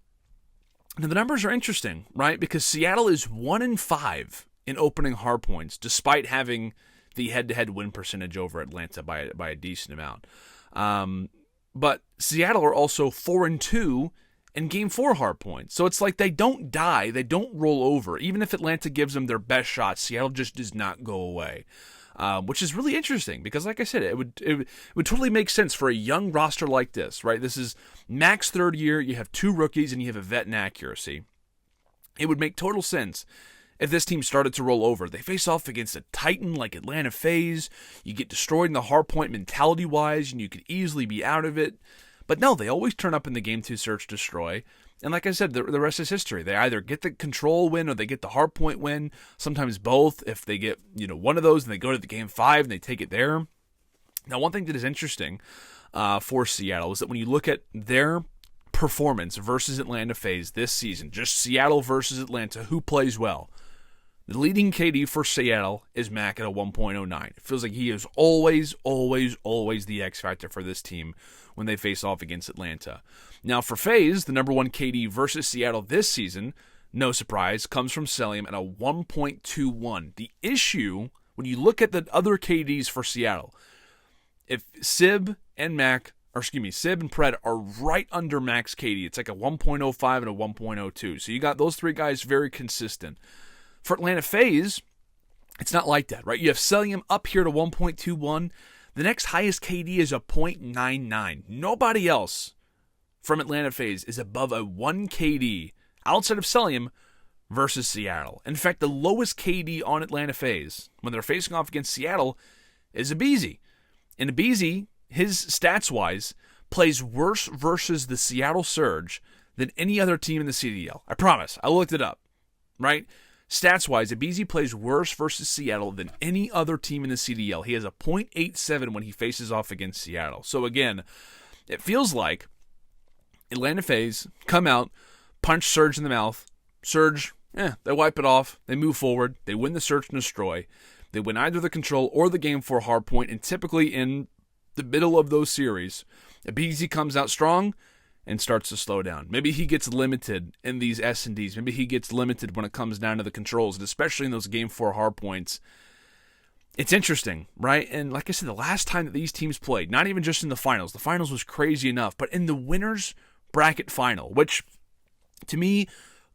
the numbers are interesting, right? Because Seattle is 1-5 in opening hardpoints, despite having the head-to-head win percentage over Atlanta by a decent amount. But Seattle are also 4-2 in Game 4 hardpoints. So it's like they don't die, they don't roll over. Even if Atlanta gives them their best shot, Seattle just does not go away. which is really interesting because, like I said, it would totally make sense for a young roster like this, right? This is Mack's third year. You have 2 rookies and you have a vet in Accuracy. It would make total sense if this team started to roll over. They face off against a titan like Atlanta FaZe. You get destroyed in the hardpoint mentality-wise, and you could easily be out of it. But no, they always turn up in the Game 2 search destroy. And like I said, the rest is history. They either get the control win or they get the hardpoint win. Sometimes both. If they get one of those and they go to the Game 5 and they take it there. Now, one thing that is interesting for Seattle is that when you look at their performance versus Atlanta FaZe this season, just Seattle versus Atlanta, who plays well? The leading KD for Seattle is Mack at a 1.09. It feels like he is always the X factor for this team when they face off against Atlanta. Now for FaZe, the number 1 KD versus Seattle this season, no surprise, comes from Cellium at a 1.21. The issue, when you look at the other KDs for Seattle, if Sib and Pred are right under Max KD, it's like a 1.05 and a 1.02. So you got those 3 guys very consistent. For Atlanta FaZe, it's not like that, right? You have Cellium up here to 1.21. The next highest KD is a 0.99. Nobody else from Atlanta FaZe is above a 1 KD outside of Cellium versus Seattle. In fact, the lowest KD on Atlanta FaZe when they're facing off against Seattle is aBeZy. And aBeZy, his stats-wise, plays worse versus the Seattle Surge than any other team in the CDL. I promise. I looked it up, right? Stats-wise, aBeZy plays worse versus Seattle than any other team in the CDL. He has a 0.87 when he faces off against Seattle. So again, it feels like Atlanta FaZe come out, punch Surge in the mouth. Surge, they wipe it off. They move forward. They win the search and destroy. They win either the control or the Game 4 hardpoint. And typically in the middle of those series, aBeZy comes out strong and starts to slow down. Maybe he gets limited in these S&Ds. Maybe he gets limited when it comes down to the controls, and especially in those Game 4 hardpoints. It's interesting, right? And like I said, the last time that these teams played, not even just in the finals was crazy enough, but in the winners bracket final, which to me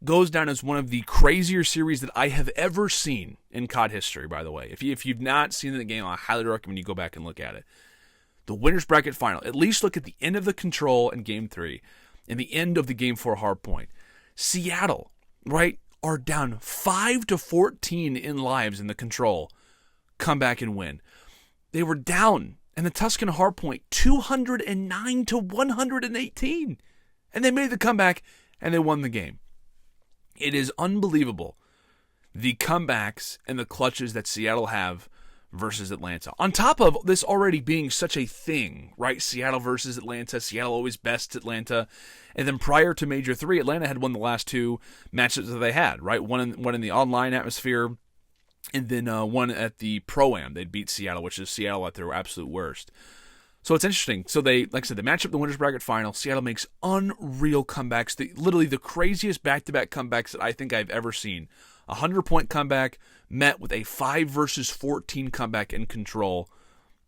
goes down as one of the crazier series that I have ever seen in COD history, by the way. If you've not seen the game, I highly recommend you go back and look at it. The winners bracket final. At least look at the end of the control in Game 3 and the end of the Game 4 hardpoint. Seattle, right, are down 5-14 in lives in the control. Come back and win. They were down in the Tuscan hardpoint 209-118. And they made the comeback and they won the game. It is unbelievable, the comebacks and the clutches that Seattle have versus Atlanta. On top of this already being such a thing, right? Seattle versus Atlanta. Seattle always bests Atlanta. And then prior to Major 3, Atlanta had won the last 2 matches that they had, right? One in the online atmosphere, and then one at the Pro-Am. They'd beat Seattle, which is Seattle at their absolute worst. So it's interesting. So they, like I said, they match up the winners bracket final. Seattle makes unreal comebacks. Literally the craziest back-to-back comebacks that I think I've ever seen. A 100-point comeback met with a 5 versus 14 comeback in control.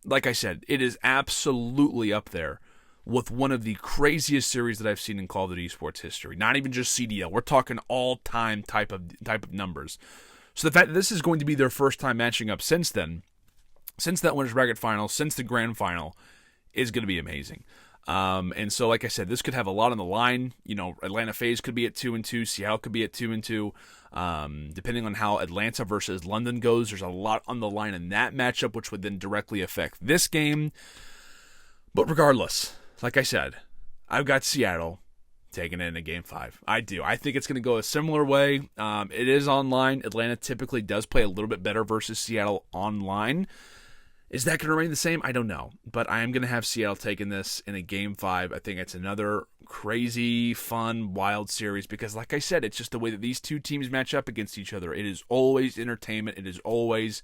Like I said, it is absolutely up there with one of the craziest series that I've seen in Call of Duty Esports history. Not even just CDL. We're talking all-time type of numbers. So the fact that this is going to be their first time matching up since then, since that winners bracket final, since the grand final, is going to be amazing. And so, like I said, this could have a lot on the line. Atlanta FaZe could be at 2-2. Seattle could be at 2-2. Depending on how Atlanta versus London goes, there's a lot on the line in that matchup, which would then directly affect this game. But regardless, like I said, I've got Seattle taking it in a Game 5. I do. I think it's going to go a similar way. It is online. Atlanta typically does play a little bit better versus Seattle online. Is that going to remain the same? I don't know. But I am going to have Seattle taking this in a Game 5. I think it's another crazy, fun, wild series because, like I said, it's just the way that these two teams match up against each other. It is always entertainment. It is always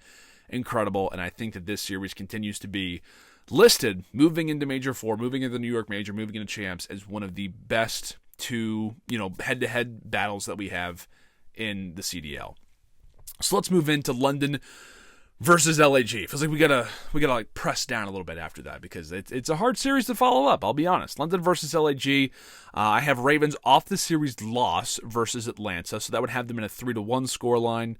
incredible. And I think that this series continues to be listed, moving into Major 4, moving into the New York Major, moving into Champs, as one of the best two, head-to-head battles that we have in the CDL. So let's move into London versus LAG. Feels like we gotta like press down a little bit after that because it's a hard series to follow up. I'll be honest. London versus LAG. I have Ravens off the series loss versus Atlanta, so that would have them in a 3-1 scoreline.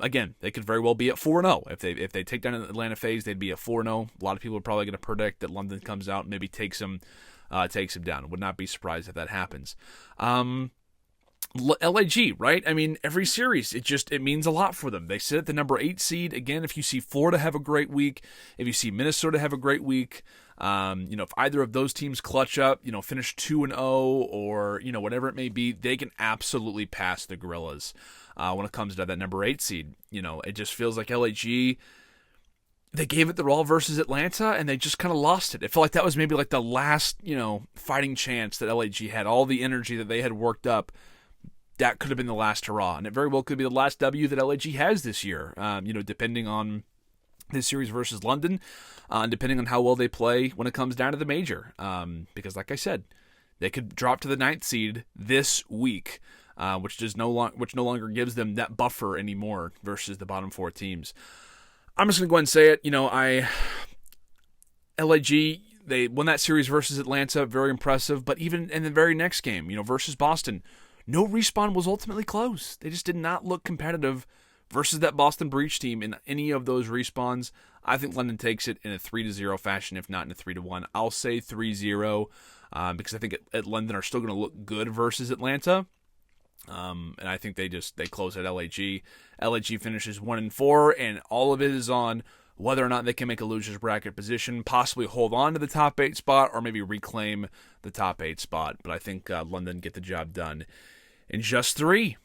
Again, they could very well be at 4-0 if they take down an Atlanta FaZe. They'd be at 4-0. A lot of people are probably going to predict that London comes out and maybe takes them down. Would not be surprised if that happens. LAG, right? I mean, every series, it means a lot for them. They sit at the number 8 seed. Again, if you see Florida have a great week, if you see Minnesota have a great week, if either of those teams clutch up, finish 2-0 or, whatever it may be, they can absolutely pass the Guerrillas when it comes to that number 8 seed. It just feels like LAG, they gave it their all versus Atlanta, and they just kind of lost it. It felt like that was maybe like the last, fighting chance that LAG had. All the energy that they had worked up, that could have been the last hurrah, and it very well could be the last W that LAG has this year, depending on this series versus London, depending on how well they play when it comes down to the major. Because like I said, they could drop to the 9th seed this week, which no longer gives them that buffer anymore versus the bottom 4 teams. I'm just going to go ahead and say it. LAG, they won that series versus Atlanta, very impressive, but even in the very next game, versus Boston, no respawn was ultimately close. They just did not look competitive versus that Boston Breach team in any of those respawns. I think London takes it in a 3-0 fashion, if not in a 3-1. I'll say 3-0 because I think at London are still going to look good versus Atlanta. And I think they close at LAG. LAG finishes 1-4, and all of it is on whether or not they can make a loser's bracket position, possibly hold on to the top 8 spot, or maybe reclaim the top 8 spot. But I think London get the job done in just 3.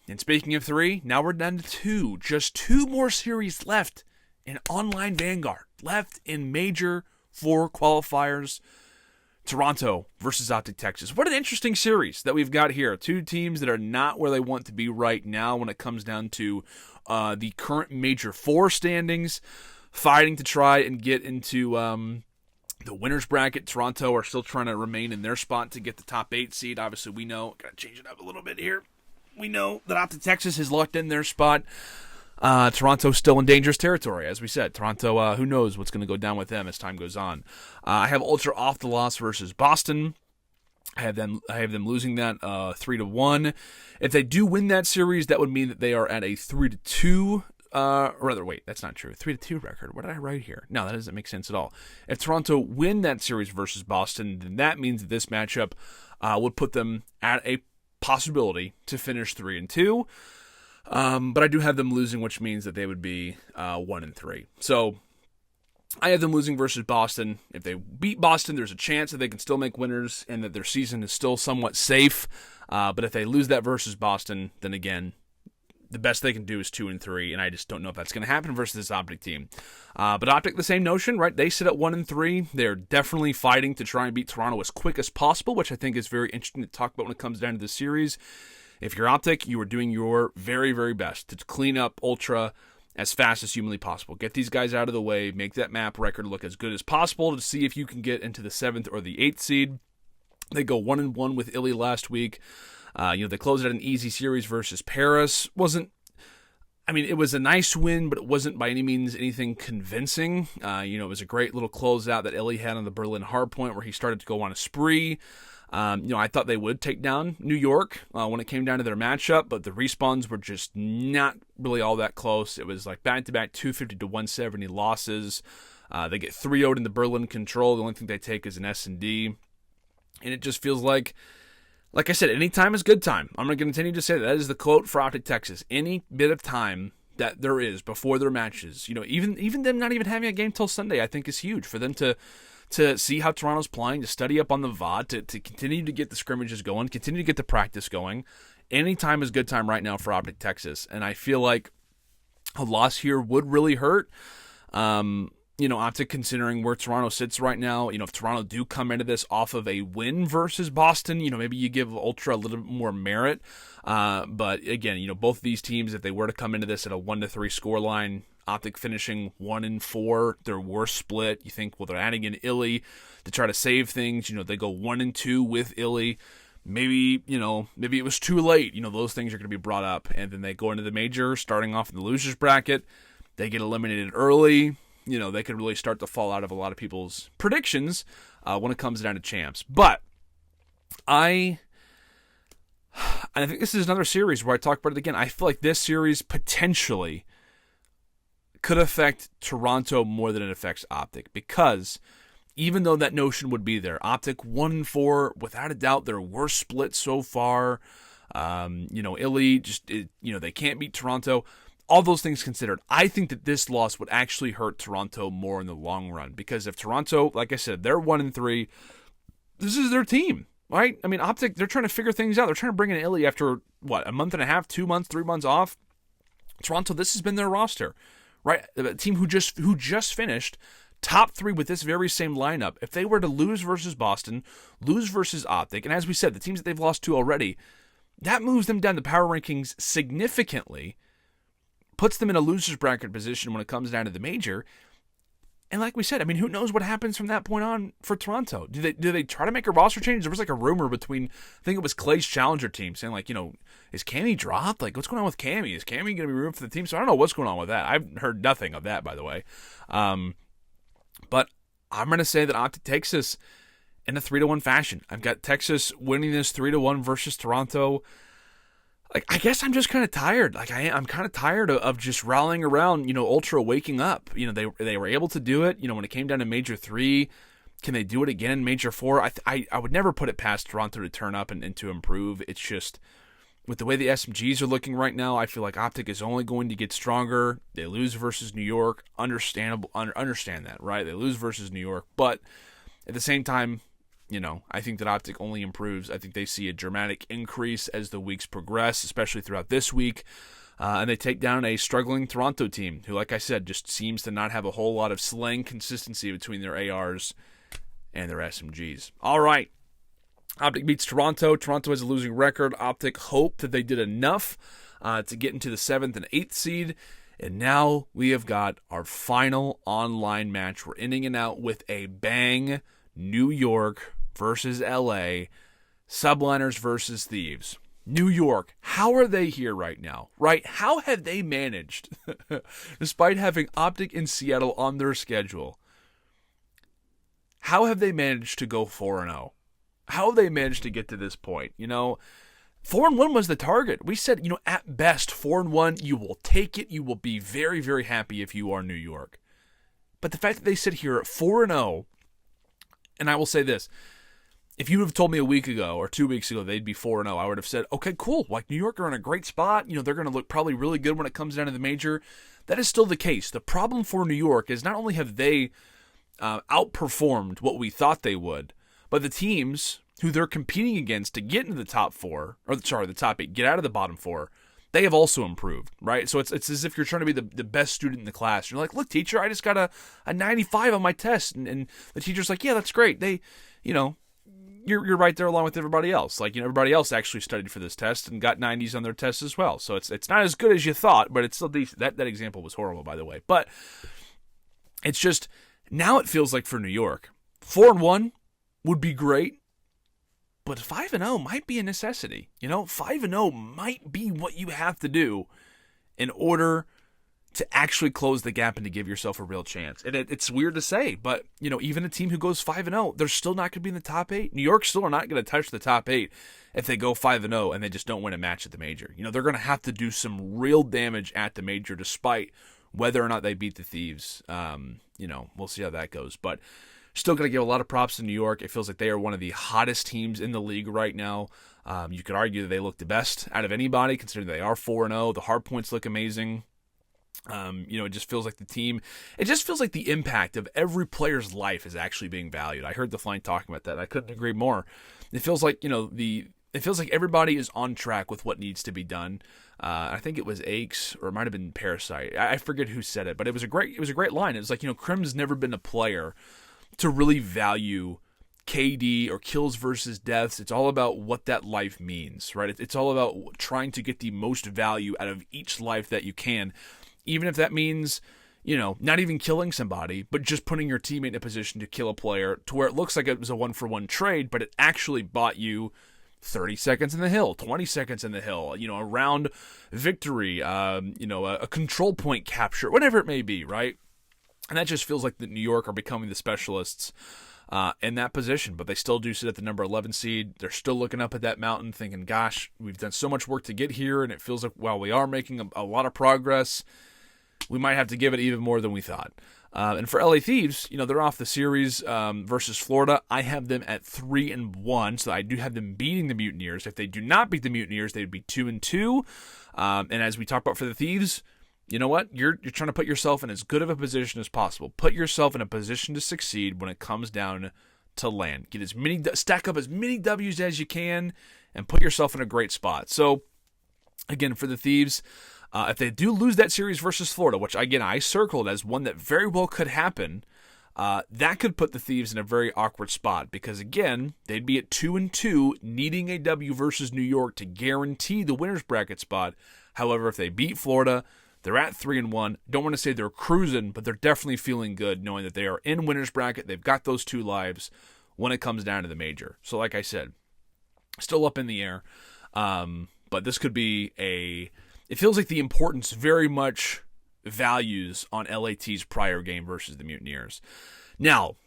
And speaking of 3, now we're down to 2. Just 2 more series left in Online Vanguard. Left in Major 4 qualifiers. Toronto versus OpTic Texas. What an interesting series that we've got here. 2 teams that are not where they want to be right now when it comes down to the current Major 4 standings. Fighting to try and get into the winner's bracket. Toronto are still trying to remain in their spot to get the top 8 seed. Obviously, we know, got to change it up a little bit here. We know that OpTic Texas has locked in their spot. Toronto's still in dangerous territory, as we said. Toronto, who knows what's going to go down with them as time goes on. I have Ultra off the loss versus Boston. I have them losing that 3-1. If they do win that series, that would mean that they are at a 3-2. That's not true. 3-2 record. What did I write here? No, that doesn't make sense at all. If Toronto win that series versus Boston, then that means that this matchup would put them at a possibility to finish 3-2. But I do have them losing, which means that they would be 1-3. So I have them losing versus Boston. If they beat Boston, there's a chance that they can still make winners and that their season is still somewhat safe. But if they lose that versus Boston, then again, the best they can do is 2-3, and I just don't know if that's going to happen versus this OpTic team. But OpTic, the same notion, right? They sit at 1-3. They're definitely fighting to try and beat Toronto as quick as possible, which I think is very interesting to talk about when it comes down to this series. If you're OpTic, you are doing your very, very best to clean up Ultra as fast as humanly possible. Get these guys out of the way, make that map record look as good as possible to see if you can get into the 7th or the 8th seed. They go 1-1 with iLLeY last week. They closed out an easy series versus Paris. It was a nice win, but it wasn't by any means anything convincing. It was a great little closeout that iLLeY had on the Berlin hardpoint where he started to go on a spree. I thought they would take down New York when it came down to their matchup, but the respawns were just not really all that close. It was like back-to-back 250 to 170 losses. They get 3-0'd in the Berlin control. The only thing they take is an S&D. And it just feels like I said, any time is good time. I'm going to continue to say that is the quote for OpTic Texas. Any bit of time that there is before their matches, even them not even having a game till Sunday, I think is huge for them to see how Toronto's playing, to study up on the VOD, to continue to get the scrimmages going, continue to get the practice going. Any time is good time right now for OpTic Texas, and I feel like a loss here would really hurt. OpTic, considering where Toronto sits right now, if Toronto do come into this off of a win versus Boston, maybe you give Ultra a little bit more merit. But again, both of these teams, if they were to come into this at a 1-3 scoreline, OpTic finishing 1-4, their worst split. You think, well, they're adding in iLLeY to try to save things. They go 1-2 with iLLeY. Maybe it was too late. Those things are going to be brought up. And then they go into the major, starting off in the losers bracket. they get eliminated early, they could really start to fall out of a lot of people's predictions when it comes down to champs. But I think this is another series where I talk about it again. I feel like this series potentially could affect Toronto more than it affects OpTic, because even though that notion would be there, OpTic 1-4, without a doubt, their worst split so far. iLLeY, they can't beat Toronto. All those things considered, I think that this loss would actually hurt Toronto more in the long run, because if Toronto, like I said, they're 1-3, this is their team, right? I mean, OpTic, they're trying to figure things out. They're trying to bring in iLLeY after, a month and a half, 2 months, 3 months off. Toronto, this has been their roster, right? A team who just finished top 3 with this very same lineup. If they were to lose versus Boston, lose versus OpTic, and as we said, the teams that they've lost to already, that moves them down the power rankings significantly, puts them in a loser's bracket position when it comes down to the major. And like we said, I mean, who knows what happens from that point on for Toronto? Do they try to make a roster change? There was a rumor between, I think it was Clay's challenger team, saying is Cammy dropped? What's going on with Cammy? Is Cammy going to be removed for the team? So I don't know what's going on with that. I've heard nothing of that, by the way. But I'm going to say that OpTic takes this in a 3-1 fashion. I've got Texas winning this 3-1 versus Toronto. I guess I'm just kind of tired. I'm kind of tired of just rallying around, Ultra waking up. They were able to do it, when it came down to Major 3. Can they do it again in Major 4? I would never put it past Toronto to turn up and to improve. It's just, with the way the SMGs are looking right now, I feel like OpTic is only going to get stronger. They lose versus New York. Understand that, right? They lose versus New York. But at the same time, I think that OpTic only improves. I think they see a dramatic increase as the weeks progress, especially throughout this week. And they take down a struggling Toronto team who, like I said, just seems to not have a whole lot of slang consistency between their ARs and their SMGs. All right. OpTic beats Toronto. Toronto has a losing record. OpTic hope that they did enough to get into the 7th and 8th seed. And now we have got our final online match. We're ending it out with a bang. New York versus LA. Subliners versus Thieves. New York, how are they here right now? Right? How have they managed, despite having OpTic in Seattle on their schedule, how have they managed to go 4-0? How have they managed to get to this point? 4-1 was the target. We said, at best, 4-1, you will take it. You will be very, very happy if you are New York. But the fact that they sit here at 4-0, and I will say this, if you would have told me a week ago or 2 weeks ago they'd be 4-0, I would have said, okay, cool. New York are in a great spot. They're going to look probably really good when it comes down to the major. That is still the case. The problem for New York is not only have they outperformed what we thought they would, but the teams who they're competing against to get into the top 4, the top 8, get out of the bottom 4, they have also improved, right? So it's as if you're trying to be the best student in the class. You're like, look, teacher, I just got a 95 on my test. And the teacher's like, yeah, that's great. You're right there along with everybody else. Everybody else actually studied for this test and got 90s on their tests as well. So it's not as good as you thought, but it's still decent. That example was horrible, by the way. But it's just, now it feels like for New York, 4-1 would be great. But 5-0 might be a necessity. 5-0 might be what you have to do in order to actually close the gap and to give yourself a real chance. And it's weird to say, but, even a team who goes 5-0, they're still not going to be in the top 8. New York still are not going to touch the top 8 if they go 5-0 and they just don't win a match at the major. They're going to have to do some real damage at the major despite whether or not they beat the Thieves. We'll see how that goes. But still going to give a lot of props to New York. It feels like they are one of the hottest teams in the league right now. You could argue that they look the best out of anybody, considering they are 4-0. The hard points look amazing. It just feels like it just feels like the impact of every player's life is actually being valued. I heard the Flying talking about that. I couldn't agree more. It feels like, it feels like everybody is on track with what needs to be done. I think it was Aches, or it might have been Parasite. I forget who said it, but it was a great line. It was like, Crim's never been a player to really value KD or kills versus deaths. It's all about what that life means, right? It's all about trying to get the most value out of each life that you can, even if that means, not even killing somebody, but just putting your teammate in a position to kill a player to where it looks like it was a 1-for-1 trade, but it actually bought you 30 seconds in the hill, 20 seconds in the hill, a round victory, a control point capture, whatever it may be, right? And that just feels like the New York are becoming the specialists in that position, but they still do sit at the number 11 seed. They're still looking up at that mountain thinking, gosh, we've done so much work to get here, and it feels like while we are making a lot of progress, we might have to give it even more than we thought. And for LA Thieves, they're off the series versus Florida. I have them at 3-1, so I do have them beating the Mutineers. If they do not beat the Mutineers, they would be 2-2. And as we talk about for the Thieves, you know what? You're trying to put yourself in as good of a position as possible. Put yourself in a position to succeed when it comes down to LAN. Stack up as many W's as you can, and put yourself in a great spot. So, again, for the Thieves, if they do lose that series versus Florida, which, again, I circled as one that very well could happen, that could put the Thieves in a very awkward spot because, again, they'd be at 2-2, needing a W versus New York to guarantee the winner's bracket spot. However, if they beat Florida, they're at 3-1. Don't want to say they're cruising, but they're definitely feeling good knowing that they are in winner's bracket. They've got those 2 lives when it comes down to the major. So, like I said, still up in the air, but this could be it feels like the importance very much values on LAT's prior game versus the Mutineers. Now,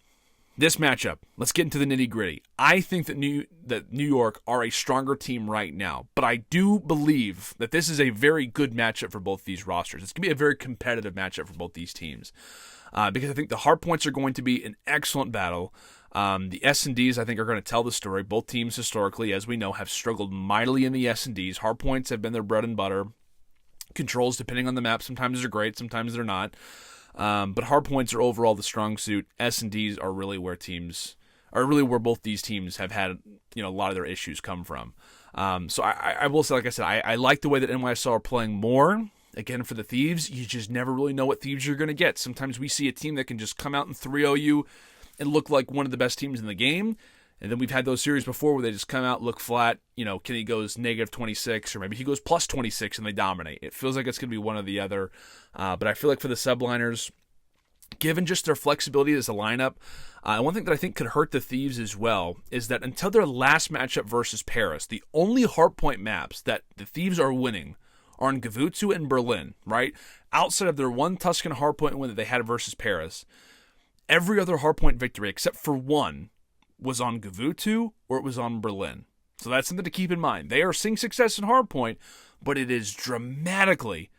this matchup, let's get into the nitty-gritty. I think that New York are a stronger team right now, but I do believe that this is a very good matchup for both these rosters. It's going to be a very competitive matchup for both these teams because I think the hardpoints are going to be an excellent battle. The S&Ds, I think, are going to tell the story. Both teams, historically, as we know, have struggled mightily in the S&Ds. Hardpoints have been their bread and butter. Controls, depending on the map, sometimes they're great, sometimes they're not. But hardpoints are overall the strong suit. S&Ds are really where both these teams have had a lot of their issues come from. So I will say, like I said, I like the way that NYSL are playing more. Again, for the Thieves, you just never really know what Thieves you're going to get. Sometimes we see a team that can just come out and 3-0 you and look like one of the best teams in the game. And then we've had those series before where they just come out, look flat. Kenny goes -26, or maybe he goes +26 and they dominate. It feels like it's going to be one or the other. But I feel like for the Subliners, given just their flexibility as a lineup, one thing that I think could hurt the Thieves as well is that until their last matchup versus Paris, the only hardpoint maps that the Thieves are winning are in Gvutsu and Berlin, right? Outside of their one Tuscan hardpoint win that they had versus Paris, every other hardpoint victory except for one was on Gvutsu or it was on Berlin. So that's something to keep in mind. They are seeing success in hardpoint, but it is dramatically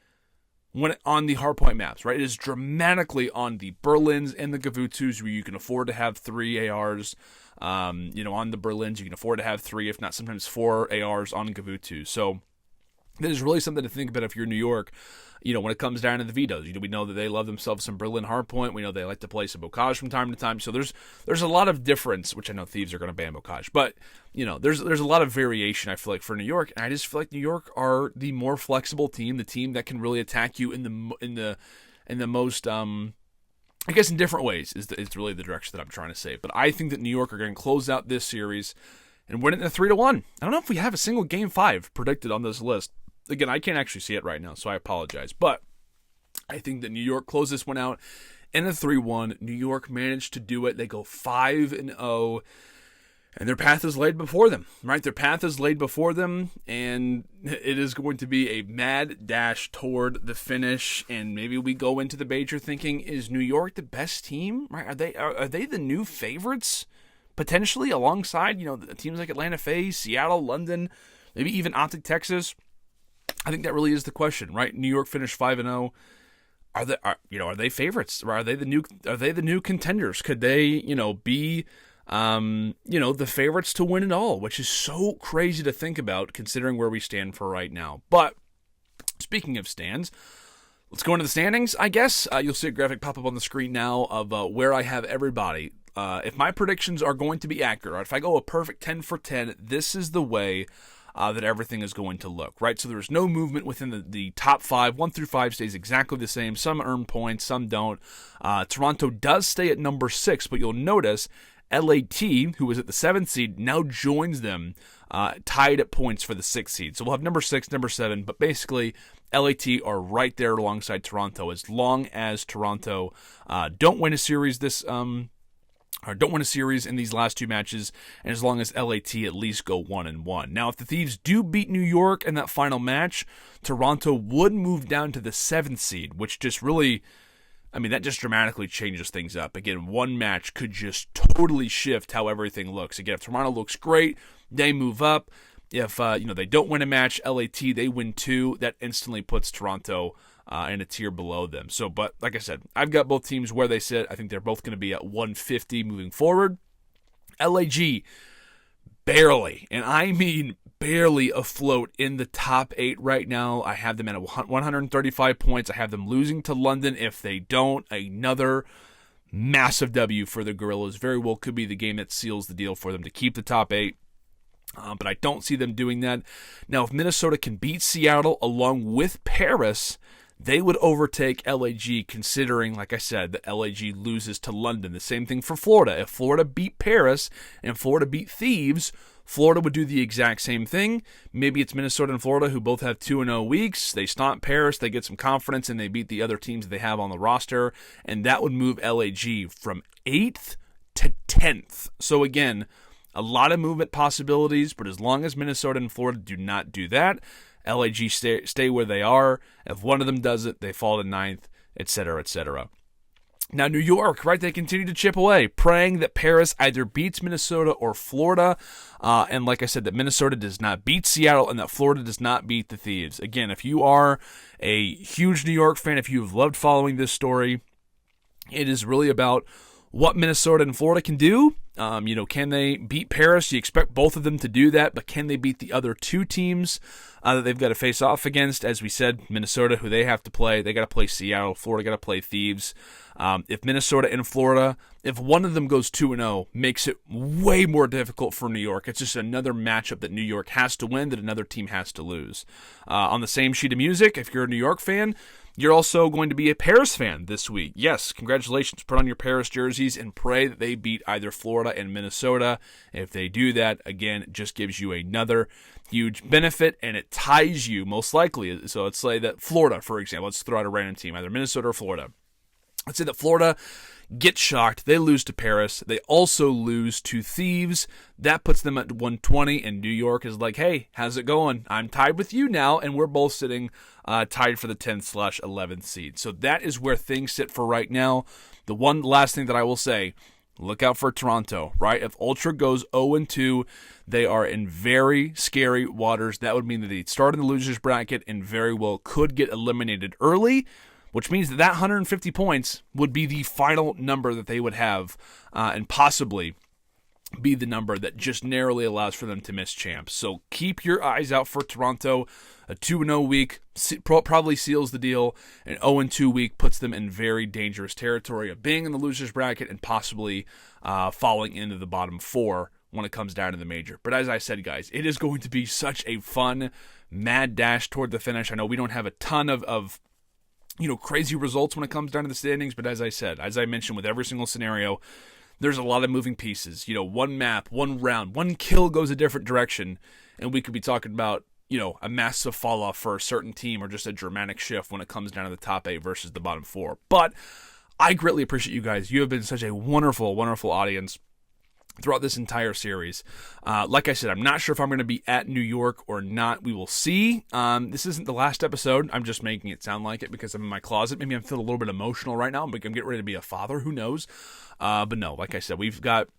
on the hardpoint maps, right? It is dramatically on the Berlins and the Gvutsus where you can afford to have 3 ARs. On the Berlins, you can afford to have 3, if not sometimes 4 ARs on Gvutsu. So that is really something to think about if you're New York. When it comes down to the vetoes, we know that they love themselves some Berlin hardpoint. We know they like to play some Bocage from time to time. So there's a lot of difference, which I know Thieves are going to ban Bocage, but there's a lot of variation. I feel like for New York, and I just feel like New York are the more flexible team, the team that can really attack you in the most I guess in different ways is really the direction that I'm trying to say. But I think that New York are going to close out this series and win it in a 3-1. I don't know if we have a single Game 5 predicted on this list. Again, I can't actually see it right now, so I apologize. But I think that New York closed this one out in a 3-1. New York managed to do it. They go 5-0, and their path is laid before them, right? Their path is laid before them, and it is going to be a mad dash toward the finish. And maybe we go into the major thinking, is New York the best team? Right? Are they the new favorites? Potentially, alongside teams like Atlanta, FaZe, Seattle, London, maybe even OpTic Texas. I think that really is the question, right? New York finished 5-0. Are they favorites? Or are they the new contenders? Could they, be the favorites to win it all, which is so crazy to think about considering where we stand for right now. But speaking of stands, let's go into the standings, I guess. You'll see a graphic pop up on the screen now of where I have everybody. If my predictions are going to be accurate, or if I go a perfect 10 for 10, this is the way that everything is going to look, right? So there's no movement within the top 5. 1 through 5 stays exactly the same. Some earn points, some don't. Toronto does stay at number 6, but you'll notice LAT, who was at the 7th seed, now joins them, tied at points for the 6th seed. So we'll have number 6, number 7, but basically LAT are right there alongside Toronto. As long as Toronto don't win a series this or don't win a series in these last 2 matches, and as long as LAT at least go 1-1. Now, if the Thieves do beat New York in that final match, Toronto would move down to the 7th seed, which just really, I mean, that just dramatically changes things up. Again, one match could just totally shift how everything looks. Again, if Toronto looks great, they move up. If they don't win a match, LAT, they win 2, that instantly puts Toronto in a tier below them. So, but like I said, I've got both teams where they sit. I think they're both going to be at 150 moving forward. LAG, barely, and I mean barely afloat in the top 8 right now. I have them at 135 points. I have them losing to London. If they don't, another massive W for the Guerrillas. Very well could be the game that seals the deal for them to keep the top 8. But I don't see them doing that. Now, if Minnesota can beat Seattle along with Paris, they would overtake LAG, considering, like I said, that LAG loses to London. The same thing for Florida. If Florida beat Paris and Florida beat Thieves, Florida would do the exact same thing. Maybe it's Minnesota and Florida who both have 2-0 weeks. They stomp Paris, they get some confidence, and they beat the other teams they have on the roster. And that would move LAG from 8th to 10th. So again, a lot of movement possibilities, but as long as Minnesota and Florida do not do that, LAG stay where they are. If one of them does it, they fall to 9th, etc., etc. Now, New York, right, they continue to chip away, praying that Paris either beats Minnesota or Florida. And like I said, that Minnesota does not beat Seattle and that Florida does not beat the Thieves. Again, if you are a huge New York fan, if you've loved following this story, it is really about what Minnesota and Florida can do. Can they beat Paris? You expect both of them to do that, but can they beat the other 2 teams that they've got to face off against? As we said, Minnesota, who they have to play, they got to play Seattle. Florida got to play Thieves. If Minnesota and Florida, if one of them goes 2-0, makes it way more difficult for New York. It's just another matchup that New York has to win, that another team has to lose. On the same sheet of music, if you're a New York fan, you're also going to be a Paris fan this week. Yes, congratulations. Put on your Paris jerseys and pray that they beat either Florida and Minnesota. If they do that, again, it just gives you another huge benefit, and it ties you most likely. So let's say that Florida, for example, let's throw out a random team, either Minnesota or Florida. Let's say that Florida gets shocked. They lose to Paris. They also lose to Thieves. That puts them at 120, and New York is like, hey, how's it going? I'm tied with you now, and we're both sitting tied for the 10th/11th seed. So that is where things sit for right now. The one last thing that I will say, look out for Toronto, right? If Ultra goes 0-2, they are in very scary waters. That would mean that they start in the losers bracket and very well could get eliminated early, which means that 150 points would be the final number that they would have, and possibly be the number that just narrowly allows for them to miss champs. So keep your eyes out for Toronto. A 2-0 week probably seals the deal. An 0-2 week puts them in very dangerous territory of being in the losers bracket and possibly falling into the bottom 4 when it comes down to the major. But as I said, guys, it is going to be such a fun, mad dash toward the finish. I know we don't have a ton of crazy results when it comes down to the standings, but as I said, as I mentioned with every single scenario, there's a lot of moving pieces. One map, one round, one kill goes a different direction, and we could be talking about, a massive fall off for a certain team or just a dramatic shift when it comes down to the top 8 versus the bottom 4. But I greatly appreciate you guys. You have been such a wonderful, wonderful audience throughout this entire series. Like I said, I'm not sure if I'm going to be at New York or not. We will see. This isn't the last episode. I'm just making it sound like it because I'm in my closet. Maybe I'm feeling a little bit emotional right now. I'm getting ready to be a father. Who knows? But no, like I said, we've got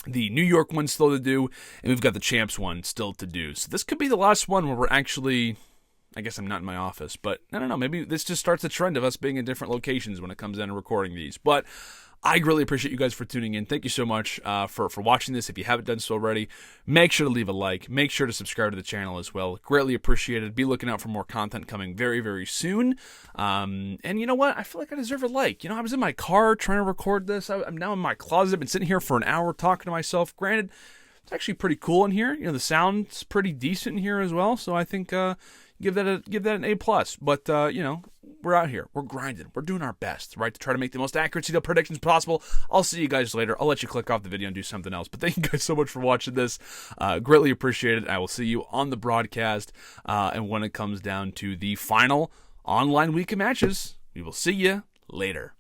the New York one still to do, and we've got the Champs one still to do. So this could be the last one where we're actually... I guess I'm not in my office, but I don't know. Maybe this just starts a trend of us being in different locations when it comes down to recording these. But I greatly appreciate you guys for tuning in. Thank you so much for watching this. If you haven't done so already, make sure to leave a like. Make sure to subscribe to the channel as well. Greatly appreciated. Be looking out for more content coming very, very soon. And you know what? I feel like I deserve a like. I was in my car trying to record this. I'm now in my closet. I've been sitting here for an hour talking to myself. Granted, it's actually pretty cool in here. The sound's pretty decent in here as well. So I think... Give that an A+. But, we're out here. We're grinding. We're doing our best, right, to try to make the most accurate CDL predictions possible. I'll see you guys later. I'll let you click off the video and do something else. But thank you guys so much for watching this. Greatly appreciate it. I will see you on the broadcast. And when it comes down to the final online week of matches, we will see you later.